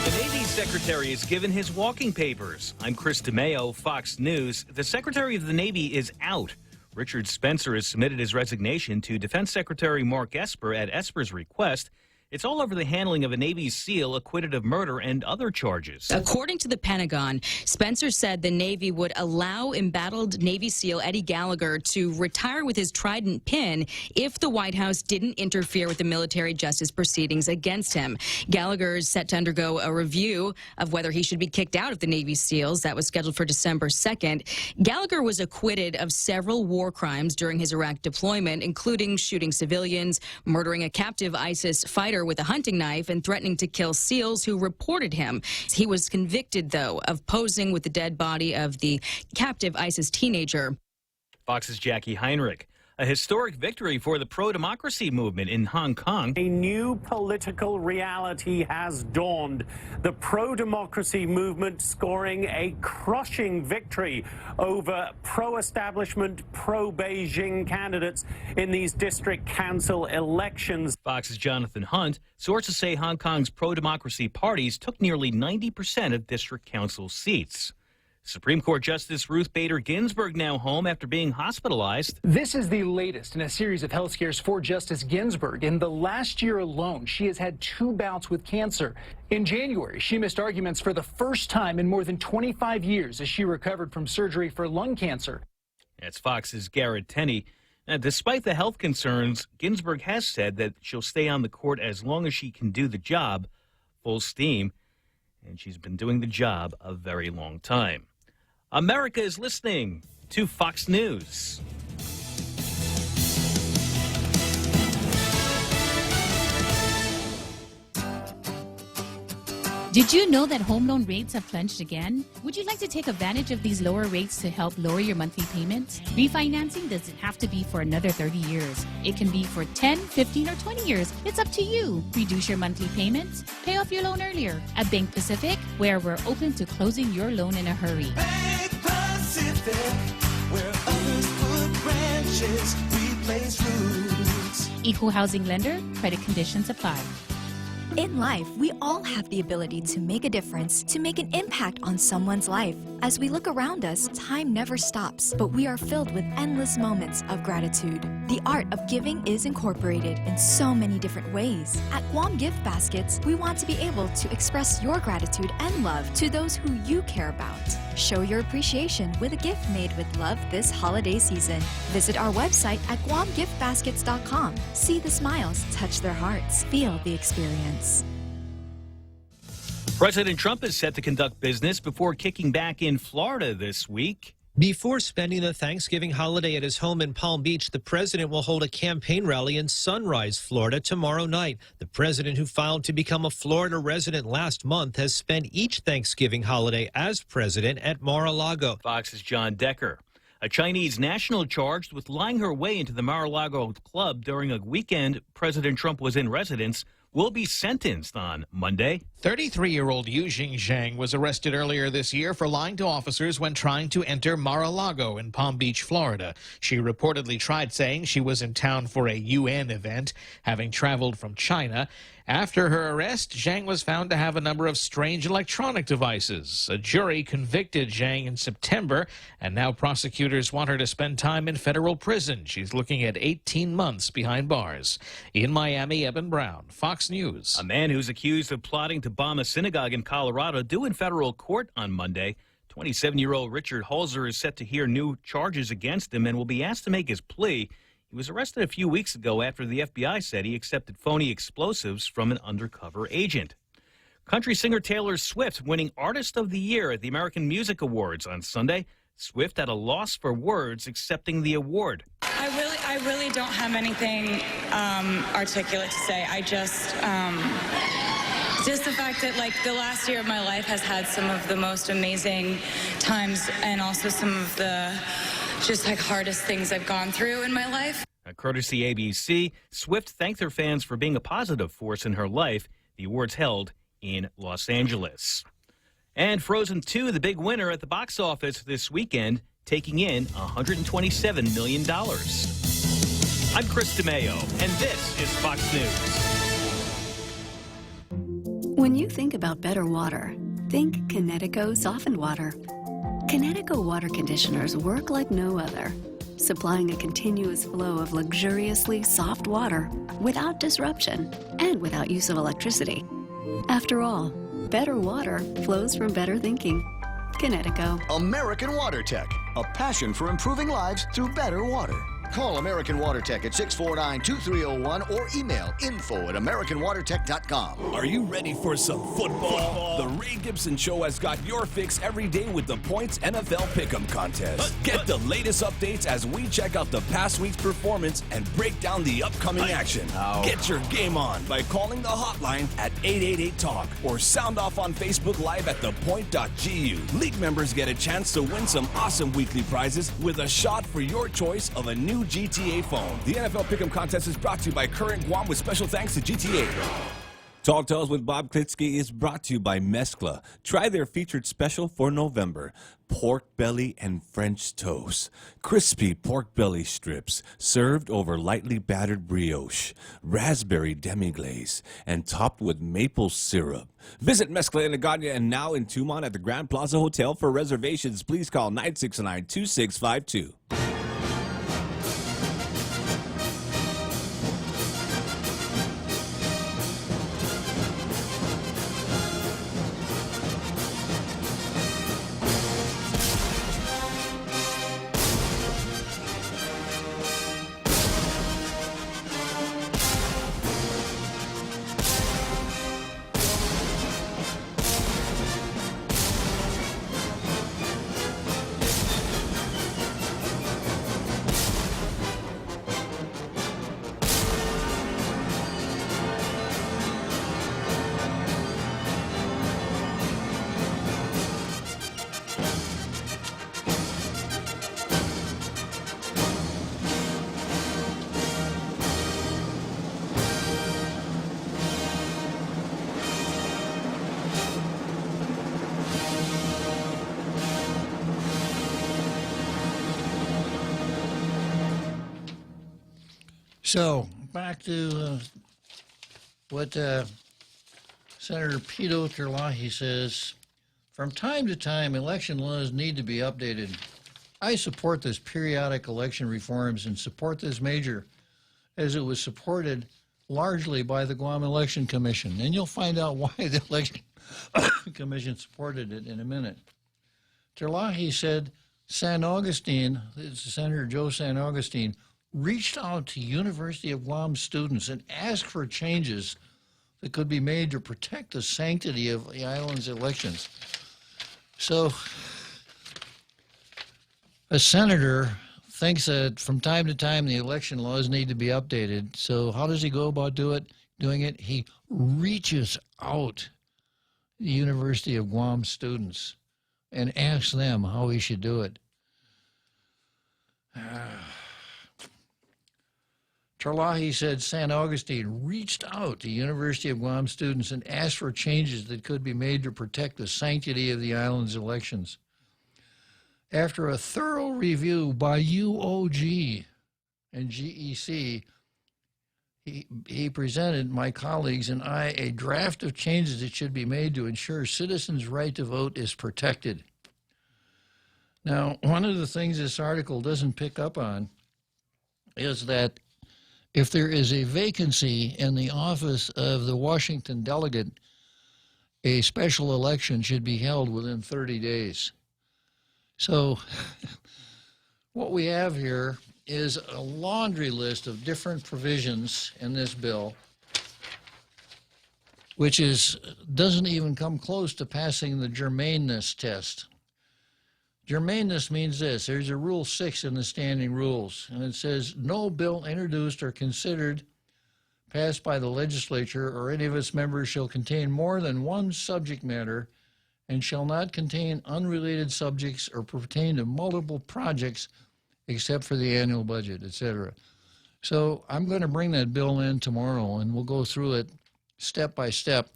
The Navy Secretary is given his walking papers. I'm Chris DeMeo, Fox News. The Secretary of the Navy is out. Richard Spencer has submitted his resignation to Defense Secretary Mark Esper at Esper's request. It's all over the handling of a Navy SEAL acquitted of murder and other charges. According to the Pentagon, Spencer said the Navy would allow embattled Navy SEAL Eddie Gallagher to retire with his Trident pin if the White House didn't interfere with the military justice proceedings against him. Gallagher is set to undergo a review of whether he should be kicked out of the Navy SEALs. That was scheduled for December 2nd. Gallagher was acquitted of several war crimes during his Iraq deployment, including shooting civilians, murdering a captive ISIS fighter with a hunting knife, and threatening to kill SEALs who reported him. He was convicted, though, of posing with the dead body of the captive ISIS teenager. Fox's Jackie Heinrich. A historic victory for the pro-democracy movement in Hong Kong. A new political reality has dawned. The pro-democracy movement scoring a crushing victory over pro-establishment, pro-Beijing candidates in these district council elections. Fox's Jonathan Hunt. Sources say Hong Kong's pro-democracy parties took nearly 90% of district council seats. Supreme Court Justice Ruth Bader Ginsburg now home after being hospitalized. This is the latest in a series of health scares for Justice Ginsburg. In the last year alone, she has had 2 bouts with cancer. In January, she missed arguments for the first time in more than 25 years as she recovered from surgery for lung cancer. That's Fox's Garrett Tenney. Now, despite the health concerns, Ginsburg has said that she'll stay on the court as long as she can do the job full steam. And she's been doing the job a very long time. America is listening to Fox News. Did you know that home loan rates have plunged again? Would you like to take advantage of these lower rates to help lower your monthly payments? Refinancing doesn't have to be for another 30 years. It can be for 10, 15, or 20 years. It's up to you. Reduce your monthly payments. Pay off your loan earlier. At Bank Pacific, where we're open to closing your loan in a hurry. Bank Pacific, where others put branches, we place roots. Equal housing lender. Credit conditions apply. In life, we all have the ability to make a difference, to make an impact on someone's life. As we look around us, time never stops, but we are filled with endless moments of gratitude. The art of giving is incorporated in so many different ways. At Guam Gift Baskets, we want to be able to express your gratitude and love to those who you care about. Show your appreciation with a gift made with love this holiday season. Visit our website at guamgiftbaskets.com. See the smiles, touch their hearts, feel the experience. President Trump is set to conduct business before kicking back in Florida this week. Before spending the Thanksgiving holiday at his home in Palm Beach, the president will hold a campaign rally in Sunrise, Florida tomorrow night. The president, who filed to become a Florida resident last month, has spent each Thanksgiving holiday as president at Mar-a-Lago. Fox's John Decker. A Chinese national charged with lying her way into the Mar-a-Lago club during a weekend President Trump was in residence will be sentenced on Monday. 33-year-old Yu Zhang was arrested earlier this year for lying to officers when trying to enter Mar-a-Lago in Palm Beach, Florida. She reportedly tried saying she was in town for a UN event, having traveled from China. After her arrest, Zhang was found to have a number of strange electronic devices. A jury convicted Zhang in September, and now prosecutors want her to spend time in federal prison. She's looking at 18 months behind bars. In Miami, Eben Brown, Fox News. A man who's accused of plotting to bomb a synagogue in Colorado due in federal court on Monday. 27-year-old Richard Holzer is set to hear new charges against him and will be asked to make his plea. He was arrested a few weeks ago after the FBI said he accepted phony explosives from an undercover agent. Country singer Taylor Swift winning Artist of the Year at the American Music Awards on Sunday. Swift at a loss for words accepting the award. I really don't have anything articulate to say. I just the fact that like the last year of my life has had some of the most amazing times and also some of the just like hardest things I've gone through in my life. Courtesy ABC, Swift thanked her fans for being a positive force in her life. The awards held in Los Angeles. And Frozen 2, the big winner at the box office this weekend, taking in $127 million. I'm Chris DeMeo, and this is Fox News. When you think about better water, think Connecticut softened water. Connecticut water conditioners work like no other, supplying a continuous flow of luxuriously soft water without disruption and without use of electricity. After all, better water flows from better thinking. Connecticut. American Water Tech, a passion for improving lives through better water. Call American Water Tech at 649-2301 or email info@americanwatertech.com. Are you ready for some football? The Ray Gibson Show has got your fix every day with the Points NFL Pick'em contest. Get the latest updates as we check out the past week's performance and break down the upcoming action. Get your game on by calling the hotline at 888-TALK or sound off on Facebook Live at thepoint.gu. League members get a chance to win some awesome weekly prizes with a shot for your choice of a new GTA phone. The NFL Pick'em contest is brought to you by Current Guam with special thanks to GTA. Talk Tales with Bob Klitzkie is brought to you by Mescla. Try their featured special for November. Pork belly and French toast. Crispy pork belly strips served over lightly battered brioche. Raspberry demi-glaze and topped with maple syrup. Visit Mescla in Agana and now in Tumon at the Grand Plaza Hotel. For reservations, please call 969-2652. So, back to what Senator Pito Terlahi says. From time to time, election laws need to be updated. I support this periodic election reforms and support this measure as it was supported largely by the Guam Election Commission. And you'll find out why the Election Commission supported it in a minute. Terlahi said San Augustine, Senator Joe San Augustine, reached out to University of Guam students and asked for changes that could be made to protect the sanctity of the island's elections. So a senator thinks that from time to time the election laws need to be updated. So how does he go about doing it? He reaches out to the University of Guam students and asks them how he should do it. Terlahi said San Augustine reached out to University of Guam students and asked for changes that could be made to protect the sanctity of the island's elections. After a thorough review by UOG and GEC, he presented my colleagues and I a draft of changes that should be made to ensure citizens' right to vote is protected. Now, one of the things this article doesn't pick up on is that if there is a vacancy in the office of the Washington delegate, a special election should be held within 30 days. So what we have here is a laundry list of different provisions in this bill, which doesn't even come close to passing the germaneness test. Germaneness means this. There's a Rule 6 in the standing rules, and it says, no bill introduced or considered passed by the legislature or any of its members shall contain more than one subject matter and shall not contain unrelated subjects or pertain to multiple projects except for the annual budget, etc. So I'm going to bring that bill in tomorrow, and we'll go through it step by step.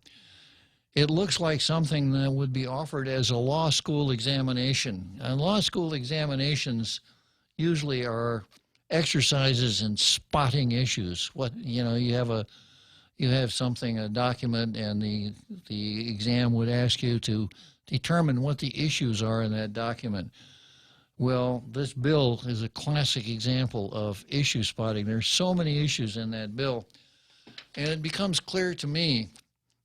It looks like something that would be offered as a law school examination. And law school examinations usually are exercises in spotting issues. You have something, a document, and the exam would ask you to determine what the issues are in that document. Well, this bill is a classic example of issue spotting. There's so many issues in that bill, and it becomes clear to me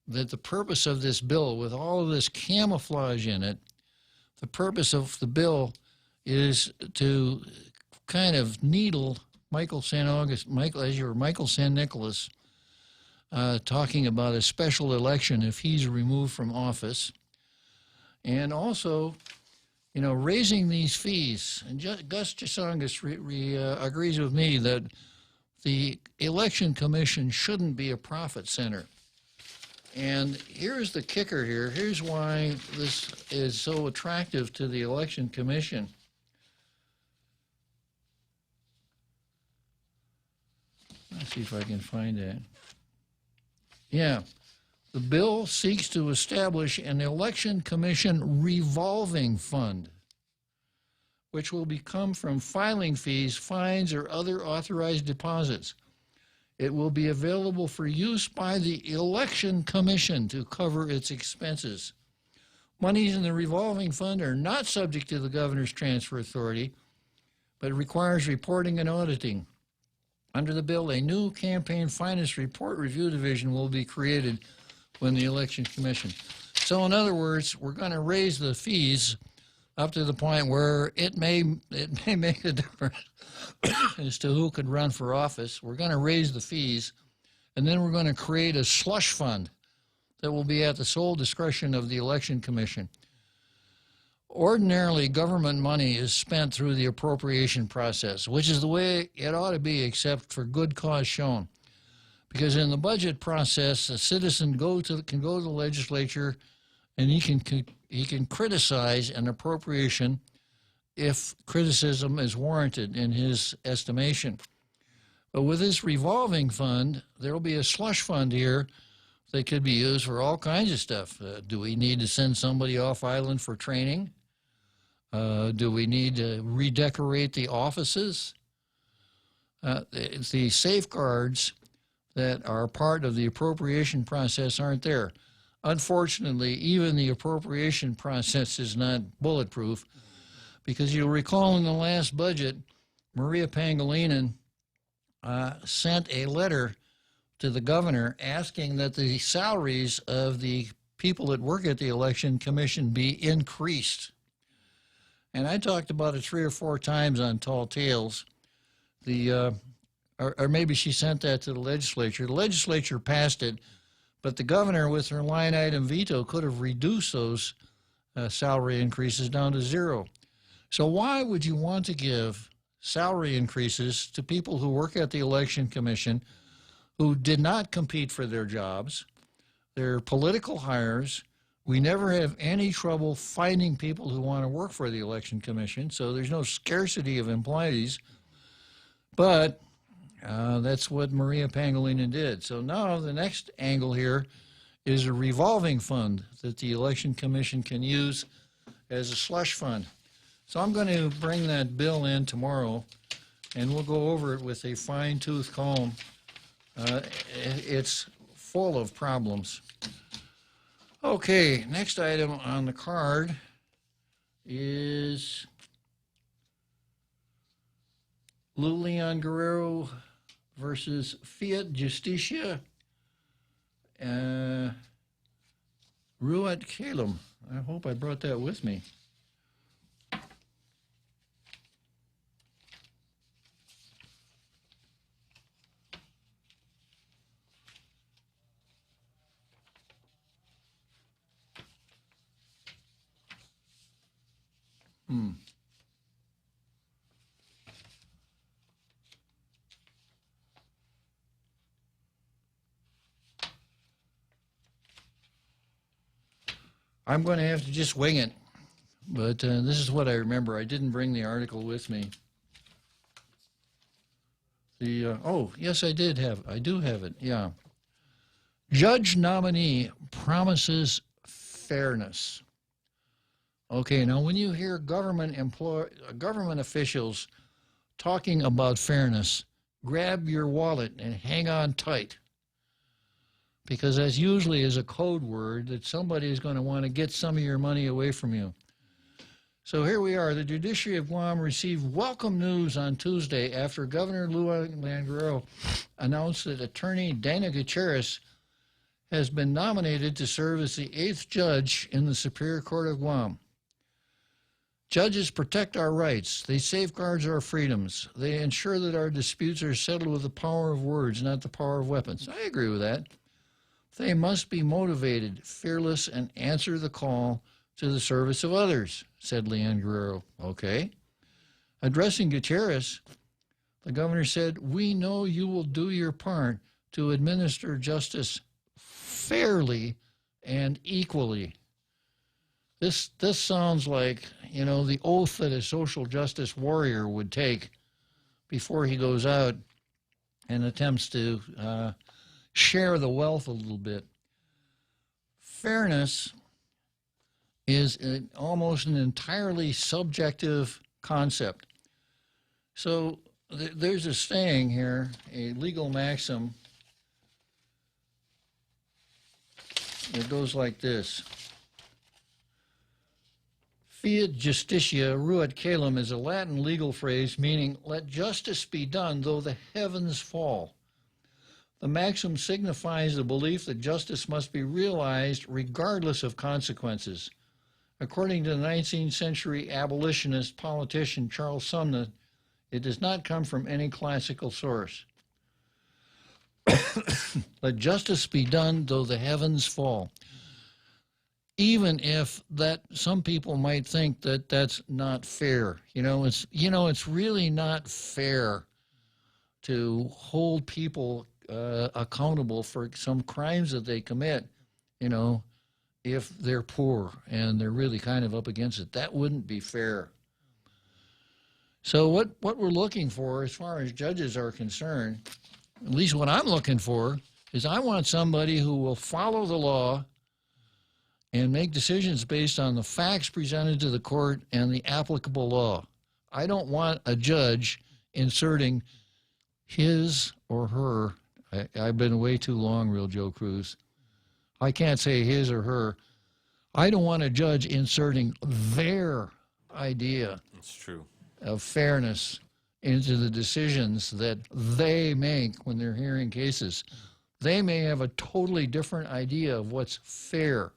that the purpose of this bill, with all of this camouflage in it, the purpose of the bill is to kind of needle Michael San Nicolas, talking about a special election if he's removed from office, and also, raising these fees. And Gus Chasongas agrees with me that the Election Commission shouldn't be a profit center. And here's the kicker here. Here's why this is so attractive to the Election Commission. Let's see if I can find that. Yeah. The bill seeks to establish an Election Commission revolving fund, which will come from filing fees, fines, or other authorized deposits. It will be available for use by the Election Commission to cover its expenses. Monies in the revolving fund are not subject to the governor's transfer authority, but requires reporting and auditing. Under the bill, a new campaign finance report review division will be created when the Election Commission. So in other words, we're going to raise the fees up to the point where it may make a difference as to who could run for office. We're going to raise the fees, and then we're going to create a slush fund that will be at the sole discretion of the Election Commission. Ordinarily, government money is spent through the appropriation process, which is the way it ought to be, except for good cause shown. Because in the budget process, a citizen can go to the legislature, and he can criticize an appropriation if criticism is warranted in his estimation. But with this revolving fund, there will be a slush fund here that could be used for all kinds of stuff. Do we need to send somebody off island for training? Do we need to redecorate the offices? The safeguards that are part of the appropriation process aren't there. Unfortunately, even the appropriation process is not bulletproof, because you'll recall in the last budget, Maria Pangilinan sent a letter to the governor asking that the salaries of the people that work at the Election Commission be increased. And I talked about it 3 or 4 times on Tall Tales. Or maybe she sent that to the legislature. The legislature passed it, but the governor, with her line item veto, could have reduced those salary increases down to 0. So why would you want to give salary increases to people who work at the Election Commission who did not compete for their jobs? They're political hires We never have any trouble finding people who want to work for the Election Commission, so there's no scarcity of employees. But that's what Maria Pangilinan did. So now the next angle here is a revolving fund that the Election Commission can use as a slush fund. So I'm going to bring that bill in tomorrow, and we'll go over it with a fine-tooth comb. It's full of problems. Okay, next item on the card is Leon Guerrero versus Fiat Justicia, Ruat Kalem. I hope I brought that with me. I'm going to have to just wing it, but this is what I remember. I didn't bring the article with me. Oh, yes, I do have it, yeah. Judge nominee promises fairness. Okay, now when you hear government officials talking about fairness, grab your wallet and hang on tight, because that usually is a code word that somebody is going to want to get some of your money away from you. So here we are. The Judiciary of Guam received welcome news on Tuesday after Governor Leon Guerrero announced that attorney Dana Gutierrez has been nominated to serve as the 8th judge in the Superior Court of Guam. Judges protect our rights. They safeguard our freedoms. They ensure that our disputes are settled with the power of words, not the power of weapons. I agree with that. They must be motivated, fearless, and answer the call to the service of others, said Leon Guerrero. Okay. Addressing Gutierrez, the governor said, "We know you will do your part to administer justice fairly and equally." This sounds like, you know, the oath that a social justice warrior would take before he goes out and attempts to share the wealth a little bit. Fairness is almost an entirely subjective concept. So there's a saying here, a legal maxim that goes like this. Fiat justitia ruat caelum is a Latin legal phrase meaning let justice be done though the heavens fall. The maxim signifies the belief that justice must be realized regardless of consequences. According to the 19th century abolitionist politician Charles Sumner, it does not come from any classical source. Let justice be done though the heavens fall. Even if that some people might think that that's not fair. It's really not fair to hold people accountable for some crimes that they commit, if they're poor and they're really kind of up against it. That wouldn't be fair. So what we're looking for as far as judges are concerned, at least what I'm looking for, is I want somebody who will follow the law and make decisions based on the facts presented to the court and the applicable law. I don't want a judge inserting his or her. I've been way too long, Real Joe Cruz. I can't say his or her. I don't want a judge inserting their idea That's true. of fairness into the decisions that they make when they're hearing cases. They may have a totally different idea of what's fair.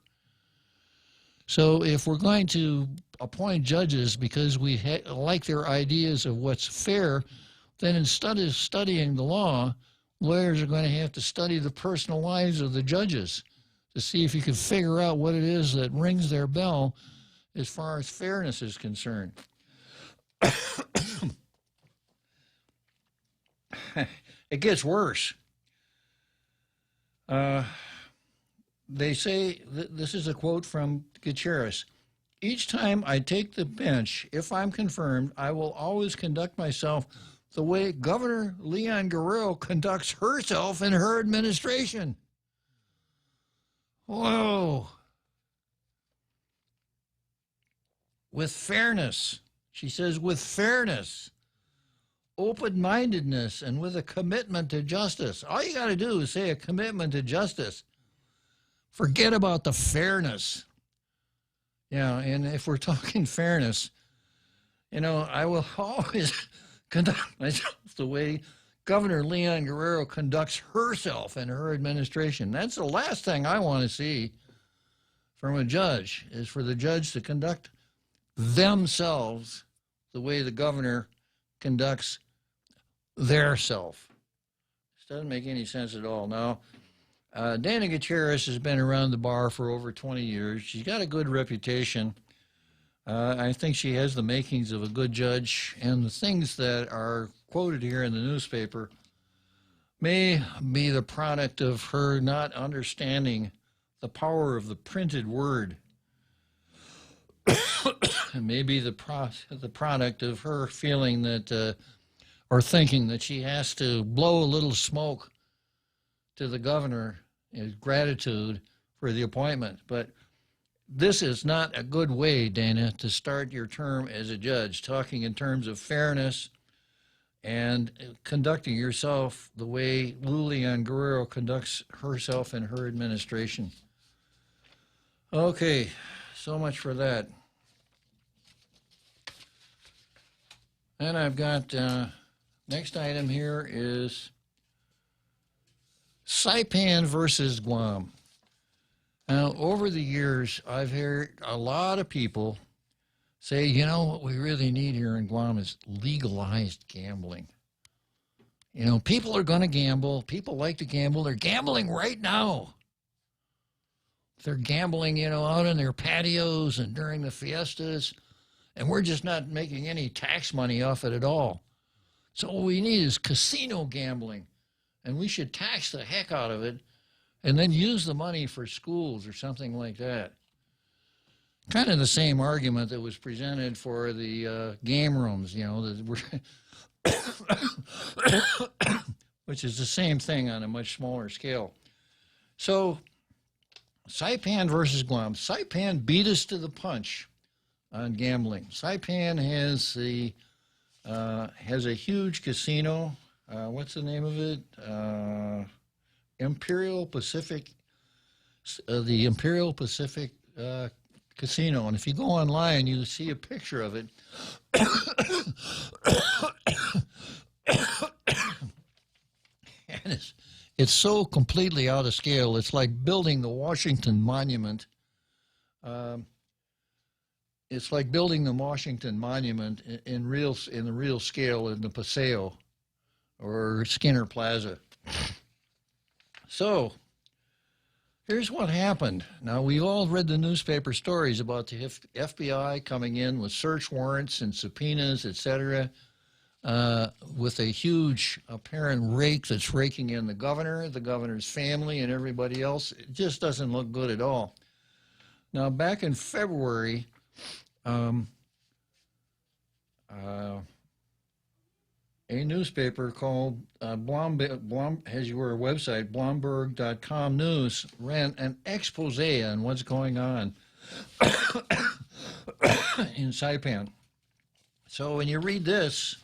So if we're going to appoint judges because we like their ideas of what's fair, then instead of studying the law, lawyers are going to have to study the personal lives of the judges to see if you can figure out what it is that rings their bell as far as fairness is concerned. It gets worse. they say, this is a quote from Gutierrez, each time I take the bench, if I'm confirmed, I will always conduct myself the way Governor Leon Guerrero conducts herself in her administration. Whoa. With fairness. She says, with fairness, open-mindedness, and with a commitment to justice. All you got to do is say a commitment to justice. Forget about the fairness. Yeah, and if we're talking fairness, I will always conduct myself the way Governor Leon Guerrero conducts herself in her administration. That's the last thing I want to see from a judge, is for the judge to conduct themselves the way the governor conducts their self. This doesn't make any sense at all. Now, Dana Gutierrez has been around the bar for over 20 years. She's got a good reputation. I think she has the makings of a good judge, and the things that are quoted here in the newspaper may be the product of her not understanding the power of the printed word. It may be the product of her feeling that, or thinking that she has to blow a little smoke to the governor in gratitude for the appointment. But this is not a good way, Dana, to start your term as a judge, talking in terms of fairness and conducting yourself the way Leon Guerrero conducts herself in her administration. Okay, so much for that. And I've got, next item here is Saipan versus Guam. Now, over the years, I've heard a lot of people say, what we really need here in Guam is legalized gambling. People are going to gamble. People like to gamble. They're gambling right now. They're gambling, out in their patios and during the fiestas, and we're just not making any tax money off it at all. So what we need is casino gambling, and we should tax the heck out of it and then use the money for schools or something like that. Kind of the same argument that was presented for the game rooms, that were which is the same thing on a much smaller scale. So Saipan versus Guam. Saipan beat us to the punch on gambling. Saipan has a huge casino. What's the name of it? Imperial Pacific, the Imperial Pacific Casino. And if you go online, you see a picture of it. And it's so completely out of scale. It's like building the Washington Monument. It's like building the Washington Monument in the real scale in the Paseo or Skinner Plaza. So here's what happened. Now, we all read the newspaper stories about the FBI coming in with search warrants and subpoenas, etc., with a huge apparent rake that's raking in the governor, the governor's family, and everybody else. It just doesn't look good at all. Now, back in February, a newspaper called has your website, Blomberg.com News, ran an expose on what's going on in Saipan. So when you read this,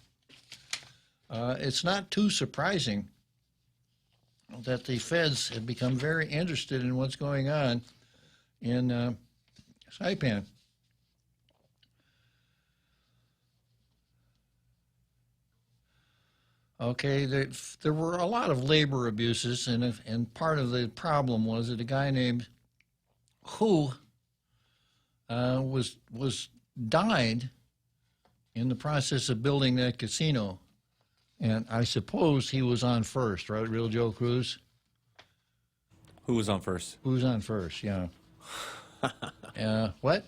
it's not too surprising that the feds have become very interested in what's going on in Saipan. Okay, there were a lot of labor abuses, and part of the problem was that a guy named Hu was died in the process of building that casino, and I suppose he was on first, right, Real Joe Cruz? Who was on first? Who was on first? Yeah. What?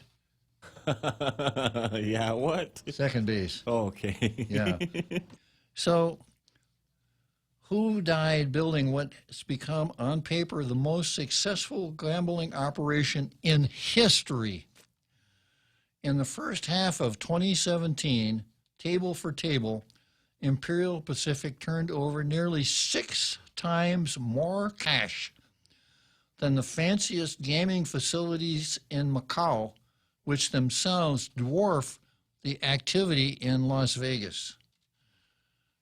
Yeah, what? Second base. Oh, okay. Yeah. So who died building what's become, on paper, the most successful gambling operation in history. In the first half of 2017, table for table, Imperial Pacific turned over nearly 6 times more cash than the fanciest gaming facilities in Macau, which themselves dwarf the activity in Las Vegas.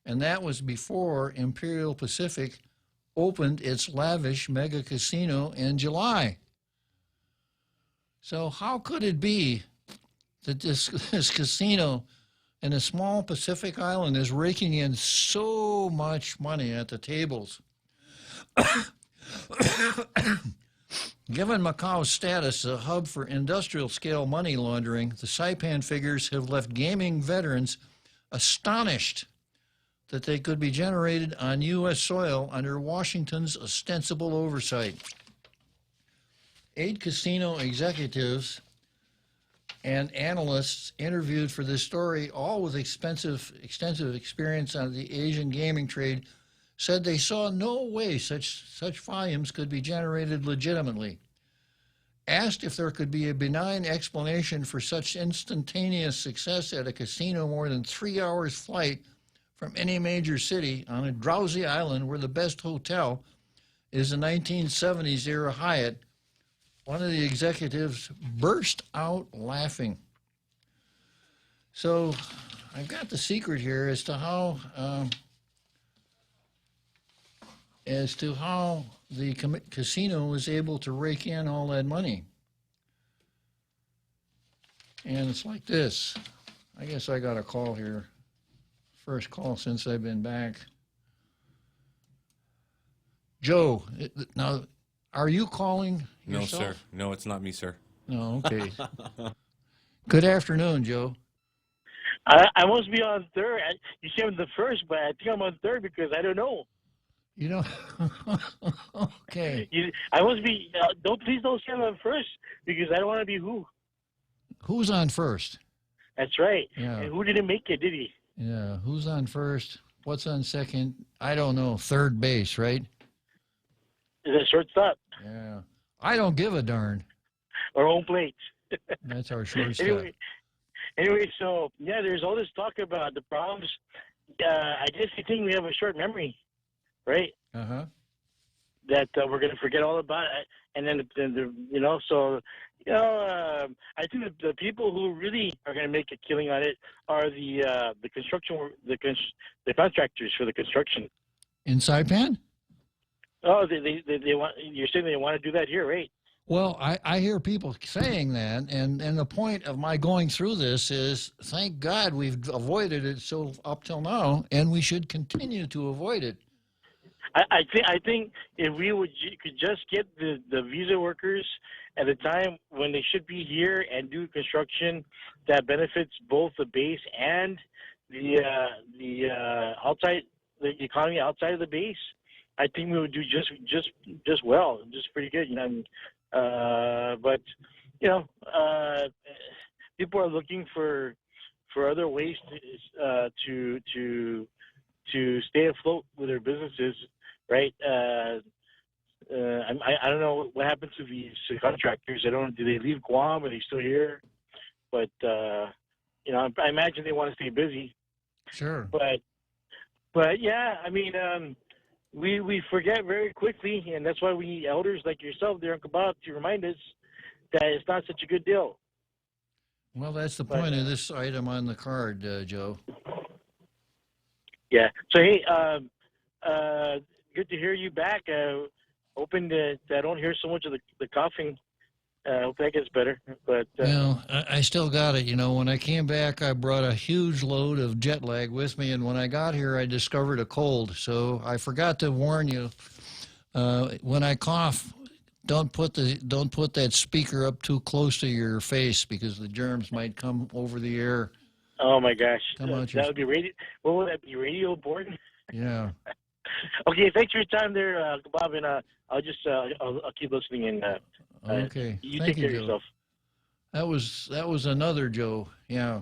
And that was before Imperial Pacific opened its lavish mega casino in July. So how could it be that this casino in a small Pacific island is raking in so much money at the tables? Given Macau's status as a hub for industrial-scale money laundering, the Saipan figures have left gaming veterans astonished that they could be generated on U.S. soil under Washington's ostensible oversight. 8 casino executives and analysts interviewed for this story, all with extensive experience on the Asian gaming trade, said they saw no way such volumes could be generated legitimately. Asked if there could be a benign explanation for such instantaneous success at a casino more than 3 hours flight from any major city on a drowsy island where the best hotel is a 1970s era Hyatt, one of the executives burst out laughing. So I've got the secret here as to how the casino was able to rake in all that money. And it's like this. I guess I got a call here. First call since I've been back. Joe, now, are you calling yourself? No, sir. No, it's not me, sir. No, okay. Good afternoon, Joe. I must be on third. You said I'm the first, but I think I'm on third because I don't know. You know, okay. I must be. Please don't say I'm on first because I don't want to be who. Who's on first? That's right. Yeah. And who didn't make it, did he? Yeah. Who's on first? What's on second? I don't know. Third base, right? Is it shortstop? Yeah. I don't give a darn. Or home plate. That's our shortstop. Anyway, so yeah, there's all this talk about the problems. I just think we have a short memory, right? Uh-huh. That we're going to forget all about it, and then I think that the people who really are going to make a killing on it are the contractors for the construction. In Saipan? Oh, they want. You're saying they want to do that here, right? Well, I hear people saying that, and the point of my going through this is, thank God we've avoided it so up till now, and we should continue to avoid it. I think if we could just get the visa workers at the time when they should be here and do construction that benefits both the base and the economy outside of the base, I think we would do just well, just pretty good, you know. But people are looking for other ways to stay afloat with their businesses, right? I don't know what happens to these contractors. I don't know. Do they leave Guam? Are they still here? But I imagine they want to stay busy. Sure. But yeah, I mean. We forget very quickly, and that's why we need elders like yourself there in Kabab to remind us that it's not such a good deal. Well, that's the point of this item on the card, Joe. Yeah. So, hey, good to hear you back. Hoping that I don't hear so much of the coughing. Hope that gets better. But I still got it. You know, when I came back, I brought a huge load of jet lag with me, and when I got here, I discovered a cold. So I forgot to warn you. When I cough, don't put that speaker up too close to your face because the germs might come over the air. Oh my gosh, Come on, that would be radio. What would that be? Radio born? Yeah. Okay, thanks for your time there, Bob, and I'll just I'll keep listening and. Okay. You Thank take care Joe. of yourself. That was another Joe. Yeah.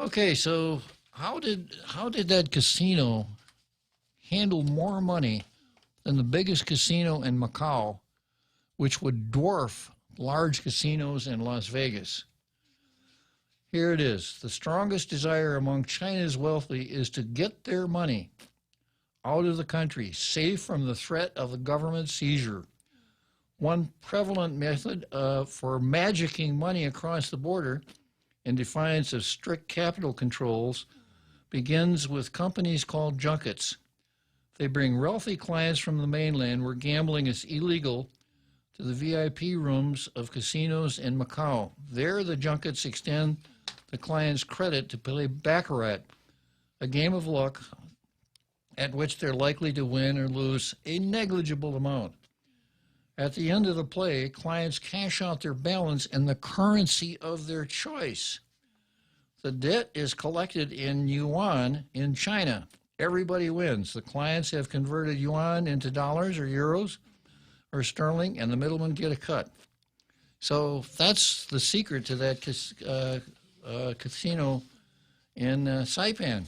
Okay, so how did that casino handle more money than the biggest casino in Macau, which would dwarf large casinos in Las Vegas. Here it is. The strongest desire among China's wealthy is to get their money out of the country, safe from the threat of the government seizure. One prevalent method for magicking money across the border in defiance of strict capital controls begins with companies called junkets. They bring wealthy clients from the mainland where gambling is illegal to the VIP rooms of casinos in Macau. There, the junkets extend the client's credit to play baccarat, a game of luck at which they're likely to win or lose a negligible amount. At the end of the play, clients cash out their balance in the currency of their choice. The debt is collected in yuan in China. Everybody wins. The clients have converted yuan into dollars or euros or sterling, and the middlemen get a cut. So that's the secret to that casino in Saipan.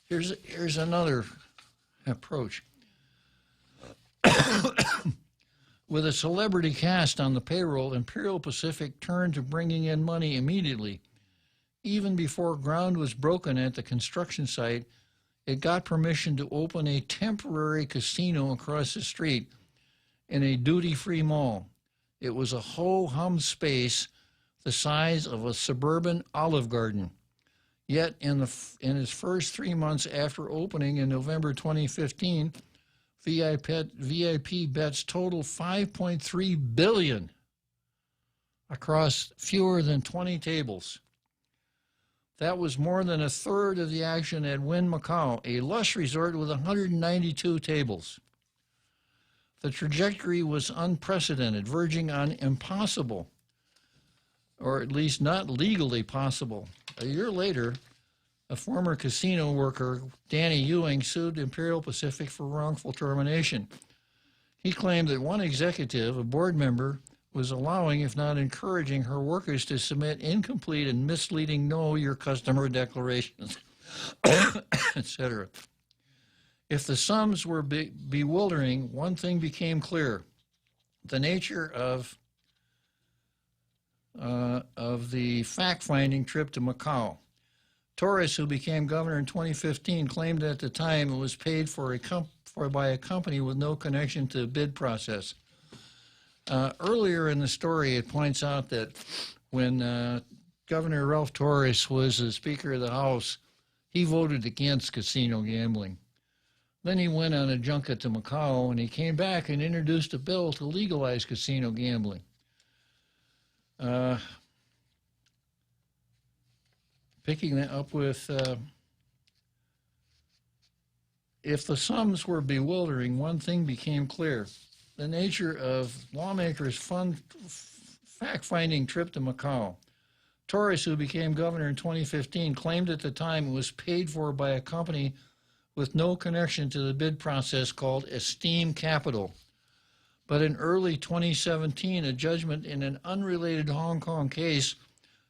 Here's another approach. With a celebrity cast on the payroll, Imperial Pacific turned to bringing in money immediately. Even before ground was broken at the construction site, it got permission to open a temporary casino across the street in a duty-free mall. It was a ho-hum space the size of a suburban Olive Garden. Yet in its first 3 months after opening in November 2015, VIP bets totaled $5.3 billion across fewer than 20 tables. That was more than a third of the action at Wynn Macau, a lush resort with 192 tables. The trajectory was unprecedented, verging on impossible, or at least not legally possible. A year later, a former casino worker, Danny Ewing, sued Imperial Pacific for wrongful termination. He claimed that one executive, a board member, was allowing, if not encouraging, her workers to submit incomplete and misleading know your customer declarations, etc. If the sums were bewildering, one thing became clear. The nature of the fact-finding trip to Macau. Torres, who became governor in 2015, claimed at the time it was paid for by a company with no connection to the bid process. Earlier in the story, it points out that when Governor Ralph Torres was the Speaker of the House, he voted against casino gambling. Then he went on a junket to Macau, and he came back and introduced a bill to legalize casino gambling. Picking that up with, if the sums were bewildering, one thing became clear. The nature of lawmakers' fact-finding trip to Macau. Torres, who became governor in 2015, claimed at the time it was paid for by a company with no connection to the bid process called Esteem Capital. But in early 2017, a judgment in an unrelated Hong Kong case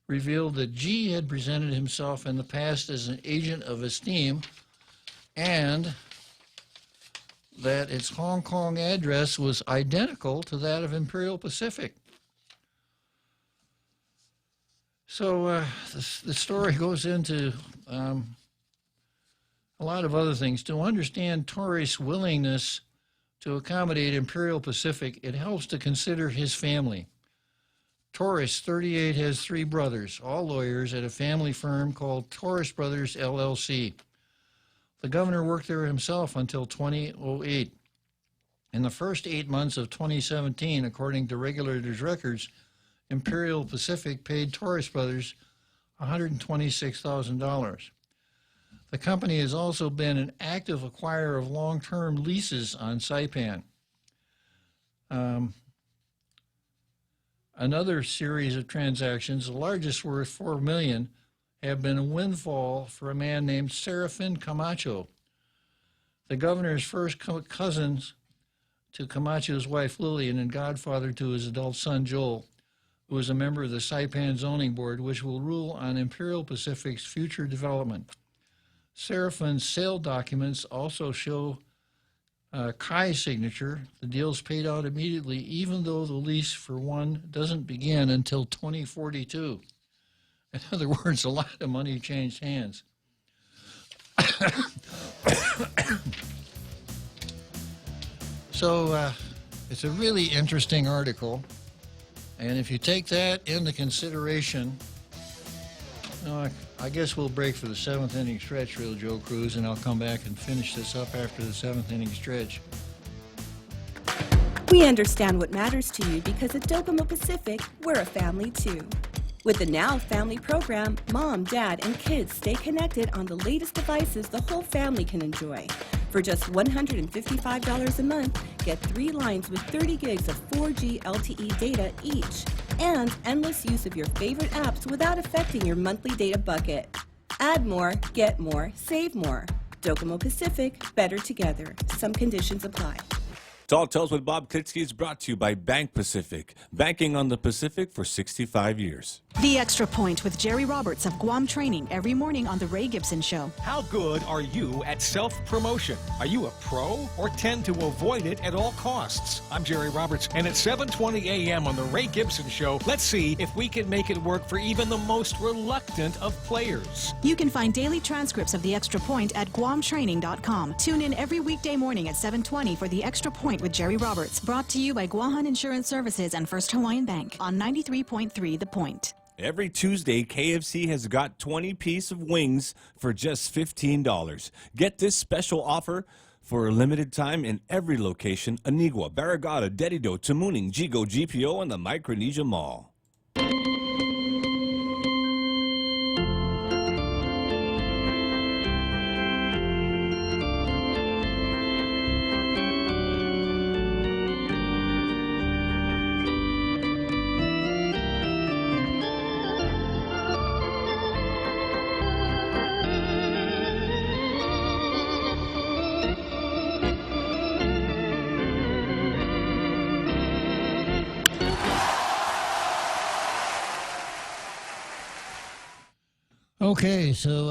revealed that G had presented himself in the past as an agent of Esteem and that its Hong Kong address was identical to that of Imperial Pacific. So the story goes into a lot of other things. To understand Torres' willingness to accommodate Imperial Pacific, it helps to consider his family. Torres, 38, has 3 brothers, all lawyers at a family firm called Torres Brothers, LLC. The governor worked there himself until 2008. In the first 8 months of 2017, according to regulators' records, Imperial Pacific paid Torres Brothers $126,000. The company has also been an active acquirer of long-term leases on Saipan. Another series of transactions, the largest worth $4 million, have been a windfall for a man named Serafin Camacho, the governor's first cousin to Camacho's wife Lillian and godfather to his adult son Joel, who is a member of the Saipan Zoning Board, which will rule on Imperial Pacific's future development. Serafin's sale documents also show Kai's signature, the deal's paid out immediately, even though the lease for one doesn't begin until 2042. In other words, a lot of money changed hands. So it's a really interesting article. And if you take that into consideration, I guess we'll break for the seventh inning stretch, real Joe Cruz, and I'll come back and finish this up after the seventh inning stretch. We understand what matters to you because at Docomo Pacific, we're a family too. With the Now Family program, mom, dad, and kids stay connected on the latest devices the whole family can enjoy. For just $155 a month, get 3 lines with 30 gigs of 4G LTE data each, and endless use of your favorite apps without affecting your monthly data bucket. Add more, get more, save more. Docomo Pacific, better together. Some conditions apply. Tall Tales with Bob Klitzkie is brought to you by Bank Pacific. Banking on the Pacific for 65 years. The Extra Point with Jerry Roberts of Guam Training every morning on The Ray Gibson Show. How good are you at self-promotion? Are you a pro or tend to avoid it at all costs? I'm Jerry Roberts, and at 7:20 a.m. on The Ray Gibson Show, let's see if we can make it work for even the most reluctant of players. You can find daily transcripts of The Extra Point at guamtraining.com. Tune in every weekday morning at 7:20 for The Extra Point with Jerry Roberts. Brought to you by Guahan Insurance Services and First Hawaiian Bank on 93.3 The Point. Every Tuesday, KFC has got 20 pieces of wings for just $15. Get this special offer for a limited time in every location: Anigua, Barrigada, Dedido, Tamuning, Jigo, GPO, and the Micronesia Mall. Okay, so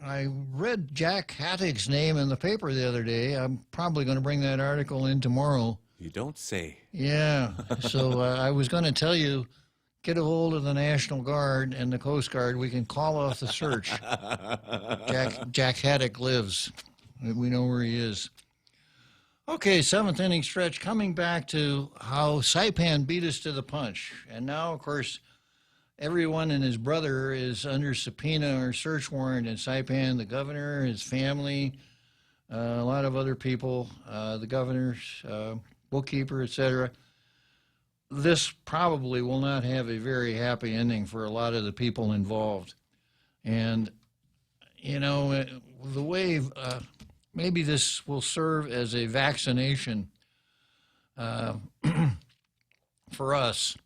I read Jack Hattick's name in the paper the other day. I'm probably going to bring that article in tomorrow. You don't say. Yeah, so I was going to tell you, get a hold of the National Guard and the Coast Guard. We can call off the search. Jack Hattick lives. We know where he is. Okay, seventh inning stretch, coming back to how Saipan beat us to the punch. And now, of course, everyone and his brother is under subpoena or search warrant in Saipan, the governor, his family, a lot of other people, the governor's bookkeeper, etc. This probably will not have a very happy ending for a lot of the people involved. And, you know, the way maybe this will serve as a vaccination for us.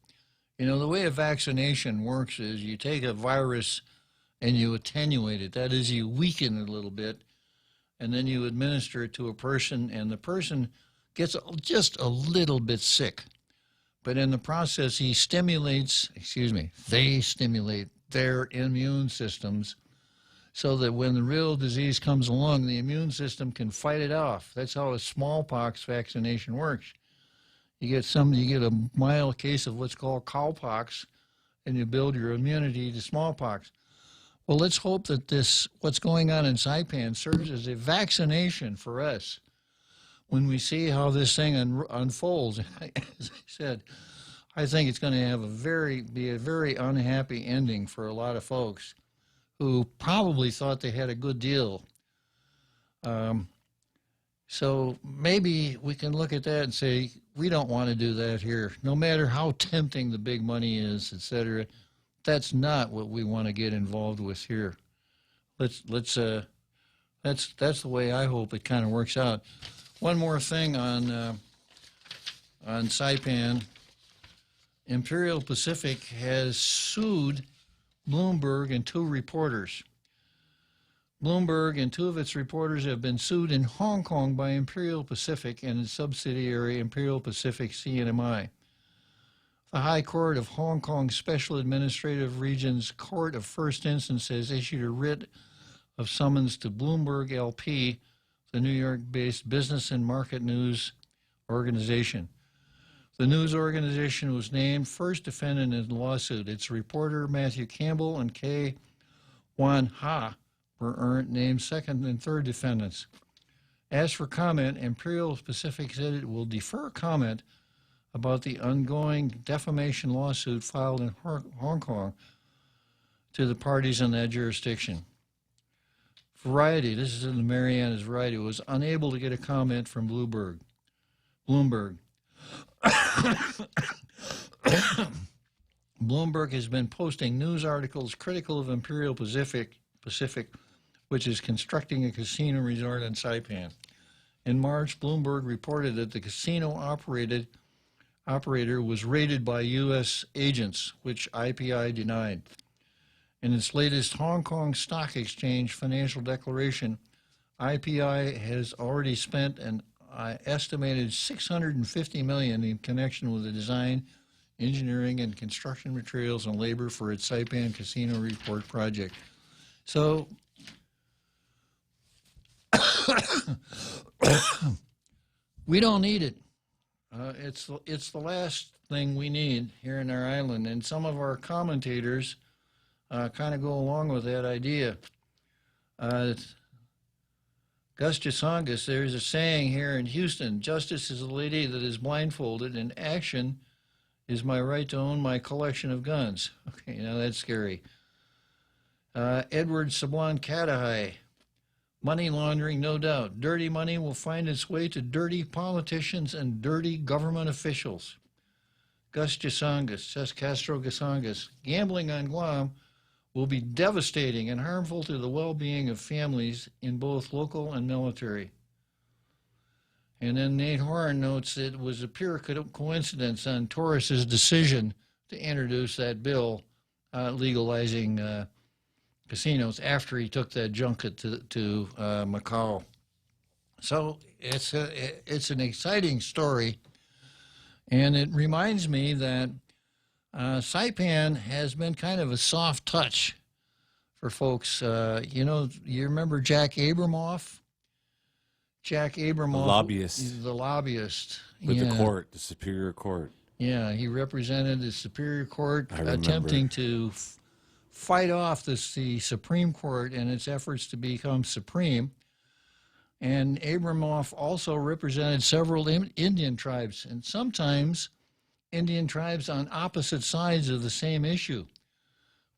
You know, the way a vaccination works is you take a virus and you attenuate it. That is, you weaken it a little bit, and then you administer it to a person, and the person gets just a little bit sick. But in the process, they stimulate their immune systems so that when the real disease comes along, the immune system can fight it off. That's how a smallpox vaccination works. You get a mild case of what's called cowpox, and you build your immunity to smallpox. Well, let's hope that what's going on in Saipan serves as a vaccination for us when we see how this thing unfolds. As I said, I think it's going to have be a very unhappy ending for a lot of folks who probably thought they had a good deal. So maybe we can look at that and say, we don't want to do that here. No matter how tempting the big money is, etc., that's not what we want to get involved with here. That's the way I hope it kind of works out. One more thing on Saipan. Imperial Pacific has sued Bloomberg and 2 reporters. Bloomberg and 2 of its reporters have been sued in Hong Kong by Imperial Pacific and its subsidiary Imperial Pacific CNMI. The High Court of Hong Kong Special Administrative Region's Court of First Instance has issued a writ of summons to Bloomberg LP, the New York-based business and market news organization. The news organization was named first defendant in the lawsuit. Its reporter, Matthew Campbell, and K. Wan Ha were named second and third defendants. As for comment, Imperial Pacific said it will defer comment about the ongoing defamation lawsuit filed in Hong Kong to the parties in that jurisdiction. Variety, this is in the Mariana's Variety, was unable to get a comment from Bloomberg. Bloomberg has been posting news articles critical of Imperial Pacific, which is constructing a casino resort in Saipan. In March, Bloomberg reported that the casino operator was raided by U.S. agents, which IPI denied. In its latest Hong Kong Stock Exchange financial declaration, IPI has already spent an estimated $650 million in connection with the design, engineering, and construction materials and labor for its Saipan Casino Report project. So, we don't need it. It's the last thing we need here in our island, and some of our commentators kind of go along with that idea. Gus Jasongas, there's a saying here in Houston, justice is a lady that is blindfolded, and action is my right to own my collection of guns. Okay, now that's scary. Edward Sablon Kadahai, money laundering, no doubt. Dirty money will find its way to dirty politicians and dirty government officials. Gus Jasongas, Castro Gasongas, gambling on Guam will be devastating and harmful to the well-being of families in both local and military. And then Nate Horn notes it was a pure coincidence on Torres's decision to introduce that bill legalizing casinos after he took that junket to Macau. So it's an exciting story, and it reminds me that Saipan has been kind of a soft touch for folks. You remember Jack Abramoff? Jack Abramoff, the lobbyist. With the court, the Superior Court. Yeah, he represented the Superior Court, attempting to fight off the Supreme Court and its efforts to become supreme. And Abramoff also represented several Indian tribes, and sometimes Indian tribes on opposite sides of the same issue.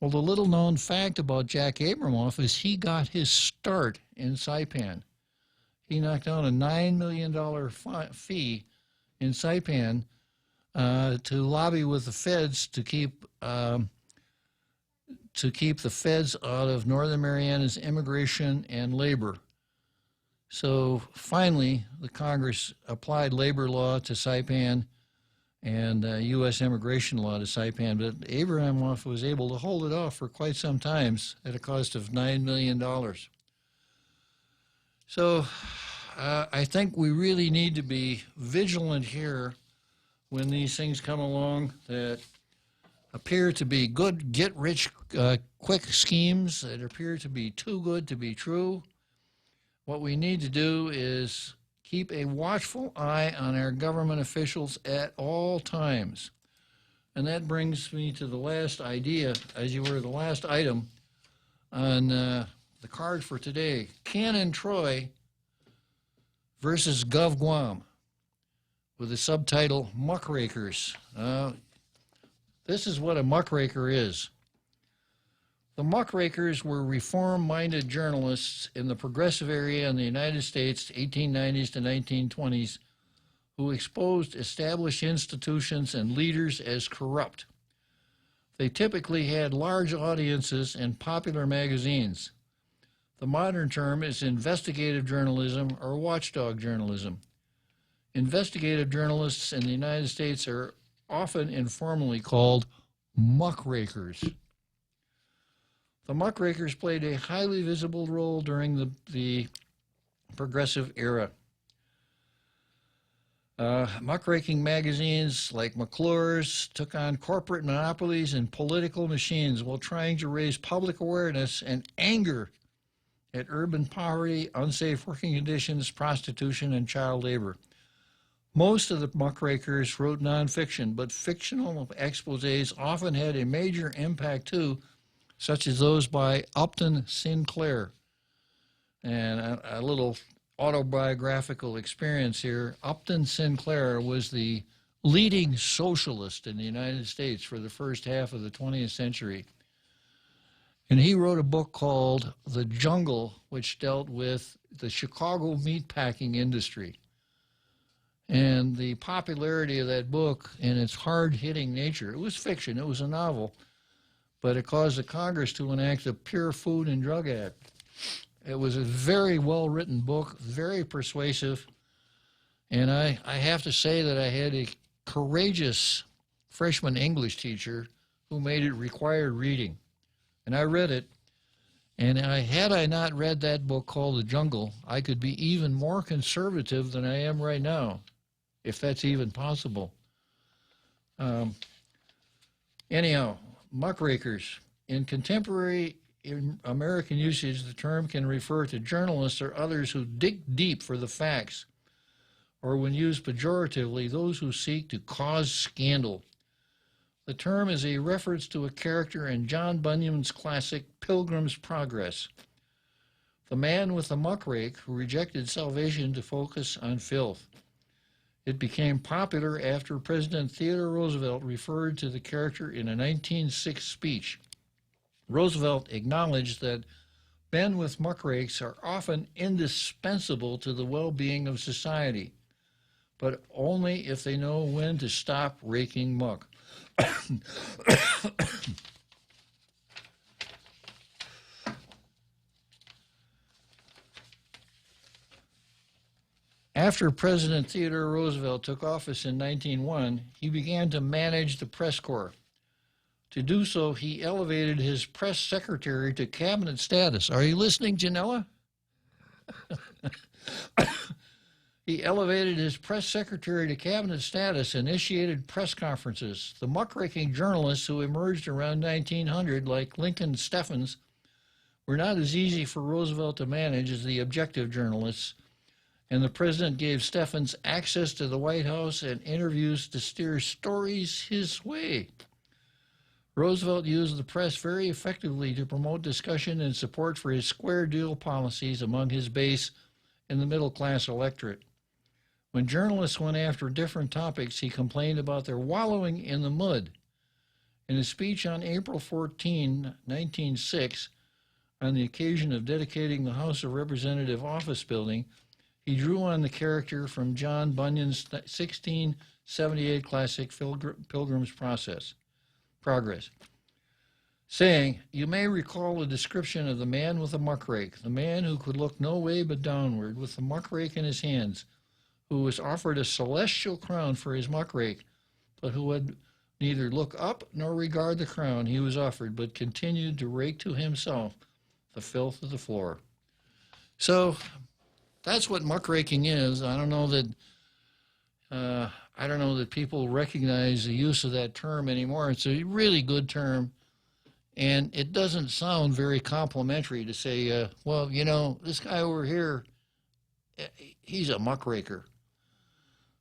Well, the little-known fact about Jack Abramoff is he got his start in Saipan. He knocked out a $9 million fee in Saipan to lobby with the feds to keep the feds out of Northern Mariana's immigration and labor. So finally, the Congress applied labor law to Saipan and U.S. immigration law to Saipan, but Abramoff was able to hold it off for quite some time at a cost of $9 million. So I think we really need to be vigilant here when these things come along that appear to be good, get-rich-quick schemes that appear to be too good to be true. What we need to do is keep a watchful eye on our government officials at all times. And that brings me to the last idea, as you were the last item on the card for today. Canon Troy versus Gov Guam, with the subtitle Muckrakers. This is what a muckraker is. The muckrakers were reform-minded journalists in the progressive area in the United States, 1890s to 1920s, who exposed established institutions and leaders as corrupt. They typically had large audiences and popular magazines. The modern term is investigative journalism or watchdog journalism. Investigative journalists in the United States are often informally called muckrakers. The muckrakers played a highly visible role during the progressive era. Muckraking magazines like McClure's took on corporate monopolies and political machines while trying to raise public awareness and anger at urban poverty, unsafe working conditions, prostitution, and child labor. Most of the muckrakers wrote nonfiction, but fictional exposés often had a major impact too, such as those by Upton Sinclair. And a little autobiographical experience here. Upton Sinclair was the leading socialist in the United States for the first half of the 20th century. And he wrote a book called The Jungle, which dealt with the Chicago meatpacking industry. And the popularity of that book and its hard-hitting nature, it was fiction, it was a novel, but it caused the Congress to enact the Pure Food and Drug Act. It was a very well-written book, very persuasive, and I have to say that I had a courageous freshman English teacher who made it required reading. And I read it, and had I not read that book called The Jungle, I could be even more conservative than I am right now, if that's even possible. Anyhow, muckrakers. In contemporary American usage, the term can refer to journalists or others who dig deep for the facts, or when used pejoratively, those who seek to cause scandal. The term is a reference to a character in John Bunyan's classic Pilgrim's Progress, the man with the muckrake who rejected salvation to focus on filth. It became popular after President Theodore Roosevelt referred to the character in a 1906 speech. Roosevelt acknowledged that men with muckrakes are often indispensable to the well-being of society, but only if they know when to stop raking muck. After President Theodore Roosevelt took office in 1901, he began to manage the press corps. To do so, he elevated his press secretary to cabinet status. Are you listening, Janella? He elevated his press secretary to cabinet status, initiated press conferences. The muckraking journalists who emerged around 1900, like Lincoln Steffens, were not as easy for Roosevelt to manage as the objective journalists, and the president gave Steffens access to the White House and interviews to steer stories his way. Roosevelt used the press very effectively to promote discussion and support for his square deal policies among his base and the middle-class electorate. When journalists went after different topics, he complained about their wallowing in the mud. In a speech on April 14, 1906, on the occasion of dedicating the House of Representatives office building, he drew on the character from John Bunyan's 1678 classic Pilgrim's Progress, saying, "You may recall a description of the man with the muckrake, the man who could look no way but downward, with the muckrake in his hands, who was offered a celestial crown for his muckrake, but who would neither look up nor regard the crown he was offered, but continued to rake to himself the filth of the floor." So that's what muckraking is. I don't know that people recognize the use of that term anymore. It's a really good term, and it doesn't sound very complimentary to say, well, you know, this guy over here, he's a muckraker.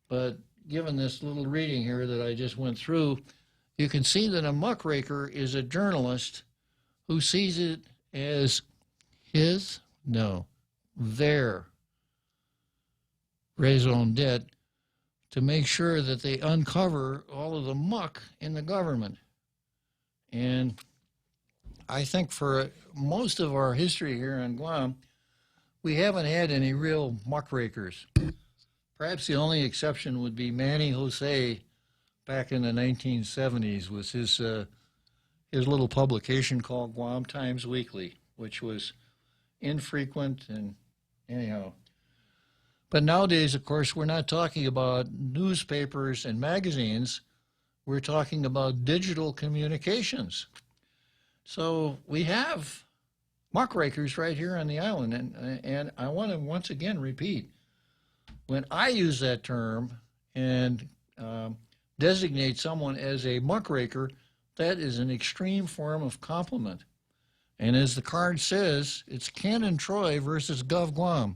But given this little reading here that I just went through, you can see that a muckraker is a journalist who sees it as their raison d'etre to make sure that they uncover all of the muck in the government. And I think for most of our history here on Guam, we haven't had any real muckrakers. Perhaps the only exception would be Manny Jose back in the 1970s with his little publication called Guam Times Weekly, which was infrequent and anyhow. But nowadays, of course, we're not talking about newspapers and magazines. We're talking about digital communications. So we have muckrakers right here on the island. And I want to once again repeat, when I use that term and designate someone as a muckraker, that is an extreme form of compliment. And as the card says, it's Ken and Troy versus Gov Guam.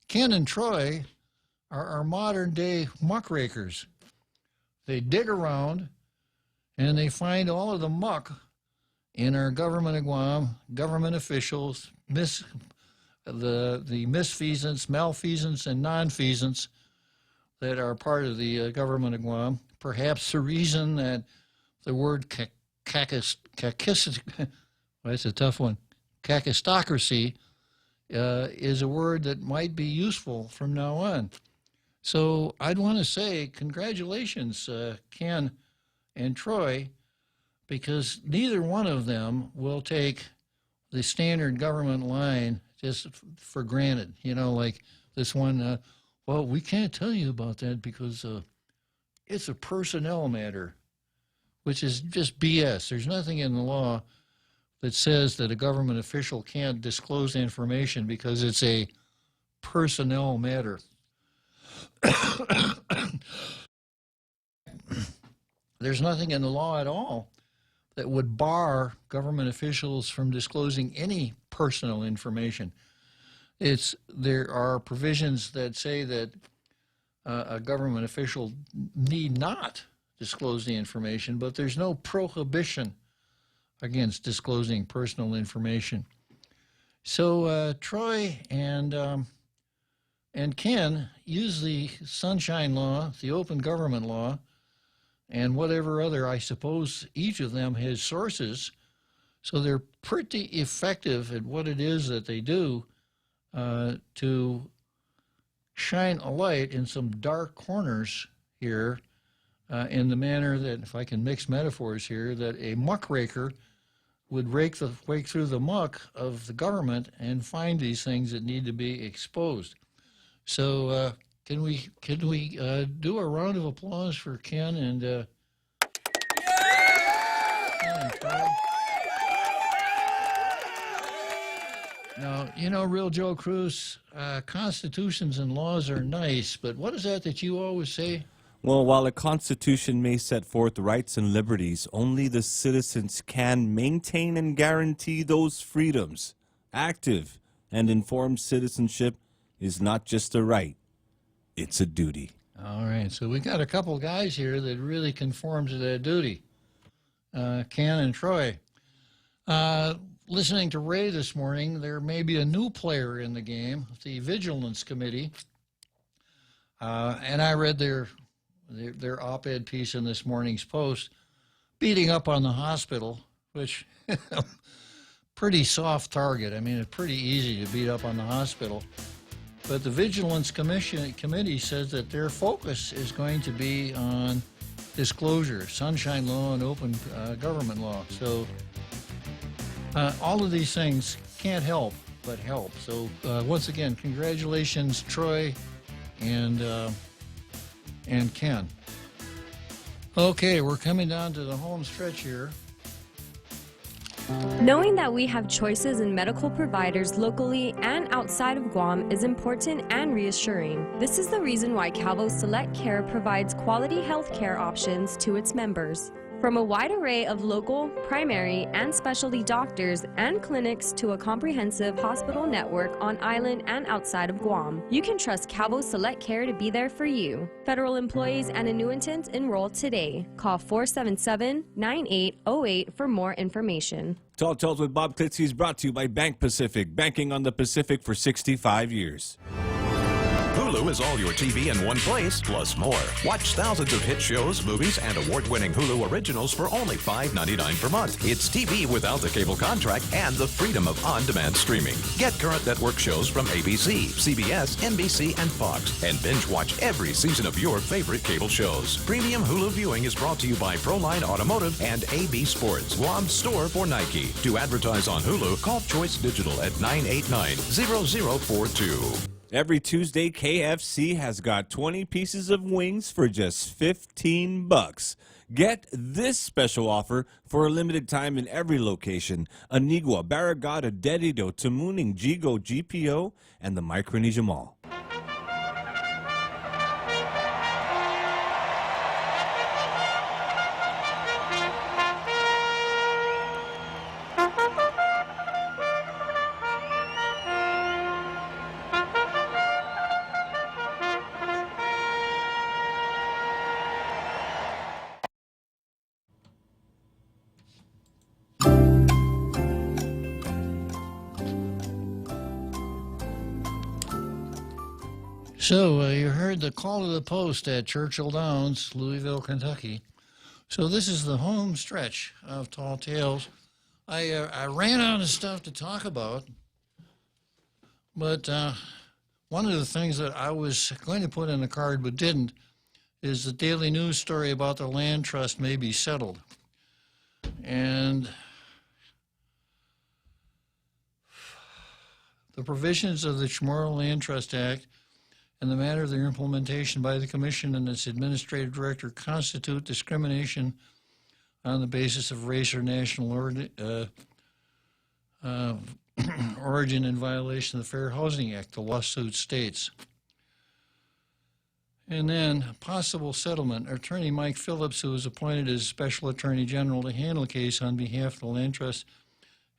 Ken and Troy are our modern-day muckrakers. They dig around, and they find all of the muck in our government of Guam, government officials, the misfeasance, malfeasance, and nonfeasance that are part of the government of Guam. Perhaps the reason that the word that's a tough one, kakistocracy, is a word that might be useful from now on. So I'd want to say congratulations, Ken and Troy, because neither one of them will take the standard government line just for granted. You know, like this one, well, we can't tell you about that because it's a personnel matter, which is just BS. There's nothing in the law that says that a government official can't disclose information because it's a personnel matter. There's nothing in the law at all that would bar government officials from disclosing any personal information. There are provisions that say that a government official need not disclose the information, but there's no prohibition against disclosing personal information. So Troy and Ken use the Sunshine Law, the Open Government Law, and whatever other, I suppose, each of them has sources. So they're pretty effective at what it is that they do to shine a light in some dark corners here in the manner that, if I can mix metaphors here, that a muckraker would rake through the muck of the government and find these things that need to be exposed. So can we do a round of applause for Ken and Troy? Now, you know, Real Joe Cruz, constitutions and laws are nice, but what is that you always say? Well, while a constitution may set forth rights and liberties, only the citizens can maintain and guarantee those freedoms. Active and informed citizenship is not just a right, it's a duty. All right, so we got a couple guys here that really conform to that duty. Ken and Troy. Listening to Ray this morning, there may be a new player in the game, the Vigilance Committee. And I read their op-ed piece in this morning's Post, beating up on the hospital, which pretty soft target. I mean, it's pretty easy to beat up on the hospital. But the Vigilance Committee says that their focus is going to be on disclosure, Sunshine Law and Open Government Law. So all of these things can't help but help. So once again, congratulations, Troy and Ken. Okay, we're coming down to the home stretch here. Knowing that we have choices in medical providers locally and outside of Guam is important and reassuring. This is the reason why Calvo Select Care provides quality health care options to its members. From a wide array of local, primary, and specialty doctors and clinics to a comprehensive hospital network on island and outside of Guam, you can trust Calvo Select Care to be there for you. Federal employees and annuitants enroll today. Call 477-9808 for more information. Tall Tales with Bob Klitzkie is brought to you by Bank Pacific, banking on the Pacific for 65 years. Hulu is all your TV in one place, plus more. Watch thousands of hit shows, movies, and award-winning Hulu originals for only $5.99 per month. It's TV without the cable contract and the freedom of on-demand streaming. Get current network shows from ABC, CBS, NBC, and Fox, and binge-watch every season of your favorite cable shows. Premium Hulu viewing is brought to you by Proline Automotive and AB Sports, Guam's store for Nike. To advertise on Hulu, call Choice Digital at 989-0042. Every Tuesday, KFC has got 20 pieces of wings for just $15. Get this special offer for a limited time in every location: Anigua, Barragata, Dedido, Tamuning, Gigo, GPO, and the Micronesia Mall. So you heard the call to the post at Churchill Downs, Louisville, Kentucky. So this is the home stretch of Tall Tales. I ran out of stuff to talk about, but one of the things that I was going to put in the card but didn't is the Daily News story about the land trust may be settled. And the provisions of the Chamorro Land Trust Act and the matter of their implementation by the Commission and its administrative director constitute discrimination on the basis of race or national origin in violation of the Fair Housing Act, the lawsuit states. And then possible settlement. Attorney Mike Phillips, who was appointed as Special Attorney General to handle the case on behalf of the Land Trust,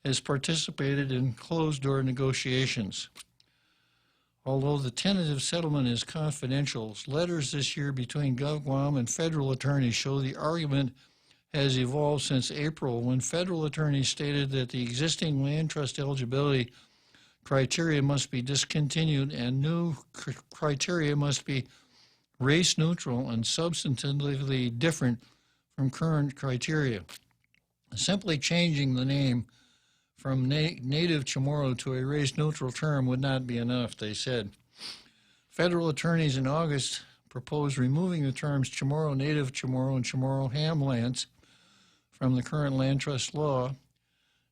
has participated in closed-door negotiations. Although the tentative settlement is confidential, letters this year between GovGuam and federal attorneys show the argument has evolved since April, when federal attorneys stated that the existing land trust eligibility criteria must be discontinued and new criteria must be race neutral and substantively different from current criteria. Simply changing the name from Native Chamorro to a race-neutral term would not be enough, they said. Federal attorneys in August proposed removing the terms Chamorro, Native Chamorro, and Chamorro hamlands from the current land trust law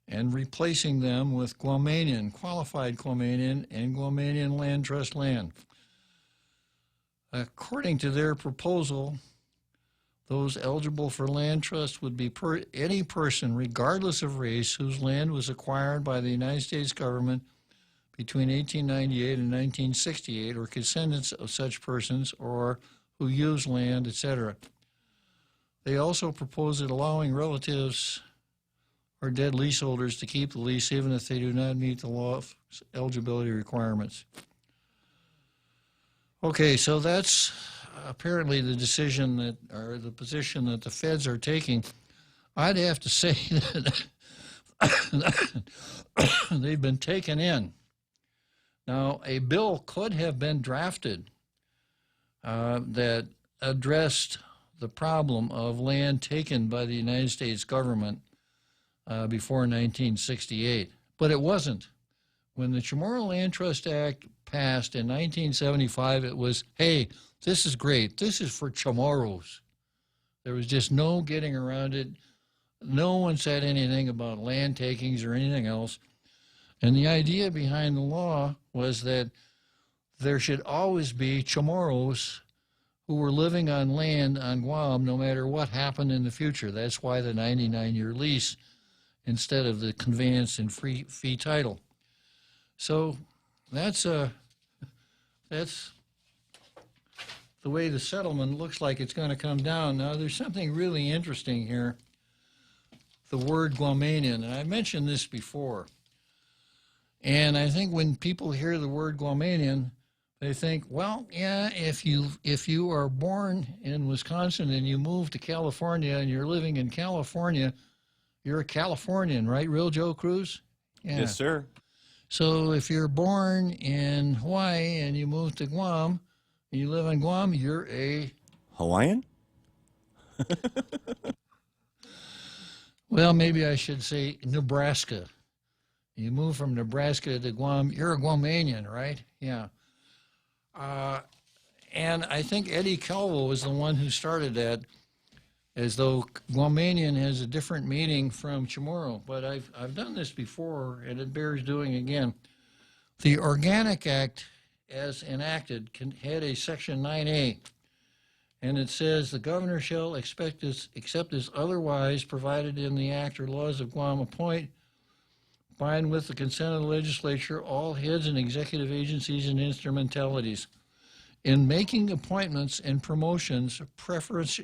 and replacing them with Guamanian, qualified Guamanian, and Guamanian land trust land. According to their proposal, those eligible for land trust would be any person, regardless of race, whose land was acquired by the United States government between 1898 and 1968, or descendants of such persons, or who use land, etc. They also proposed allowing relatives or dead leaseholders to keep the lease even if they do not meet the law eligibility requirements. Okay, so that's apparently the decision that, or the position that the feds are taking. I'd have to say that they've been taken in. Now, a bill could have been drafted that addressed the problem of land taken by the United States government before 1968, but it wasn't. When the Chamorro Land Trust Act passed in 1975, it was, hey, this is great. This is for Chamorros. There was just no getting around it. No one said anything about land takings or anything else. And the idea behind the law was that there should always be Chamorros who were living on land on Guam no matter what happened in the future. That's why the 99-year lease instead of the conveyance and fee title. So that's the way the settlement looks like it's going to come down. Now, there's something really interesting here, the word Guamanian, and I mentioned this before. And I think when people hear the word Guamanian, they think, well, yeah, if you are born in Wisconsin and you move to California and you're living in California, you're a Californian, right, Real Joe Cruz? Yeah. Yes, sir. So if you're born in Hawaii and you move to Guam, and you live in Guam, you're a Hawaiian? Well, maybe I should say Nebraska. You move from Nebraska to Guam, you're a Guamanian, right? Yeah. And I think Eddie Calvo was the one who started that, as though Guamanian has a different meaning from Chamorro. But I've done this before, and it bears doing again. The Organic Act, as enacted, had a Section 9A, and it says the governor shall except as otherwise provided in the act or laws of Guam, appoint, bind with the consent of the legislature, all heads and executive agencies and instrumentalities. In making appointments and promotions, preference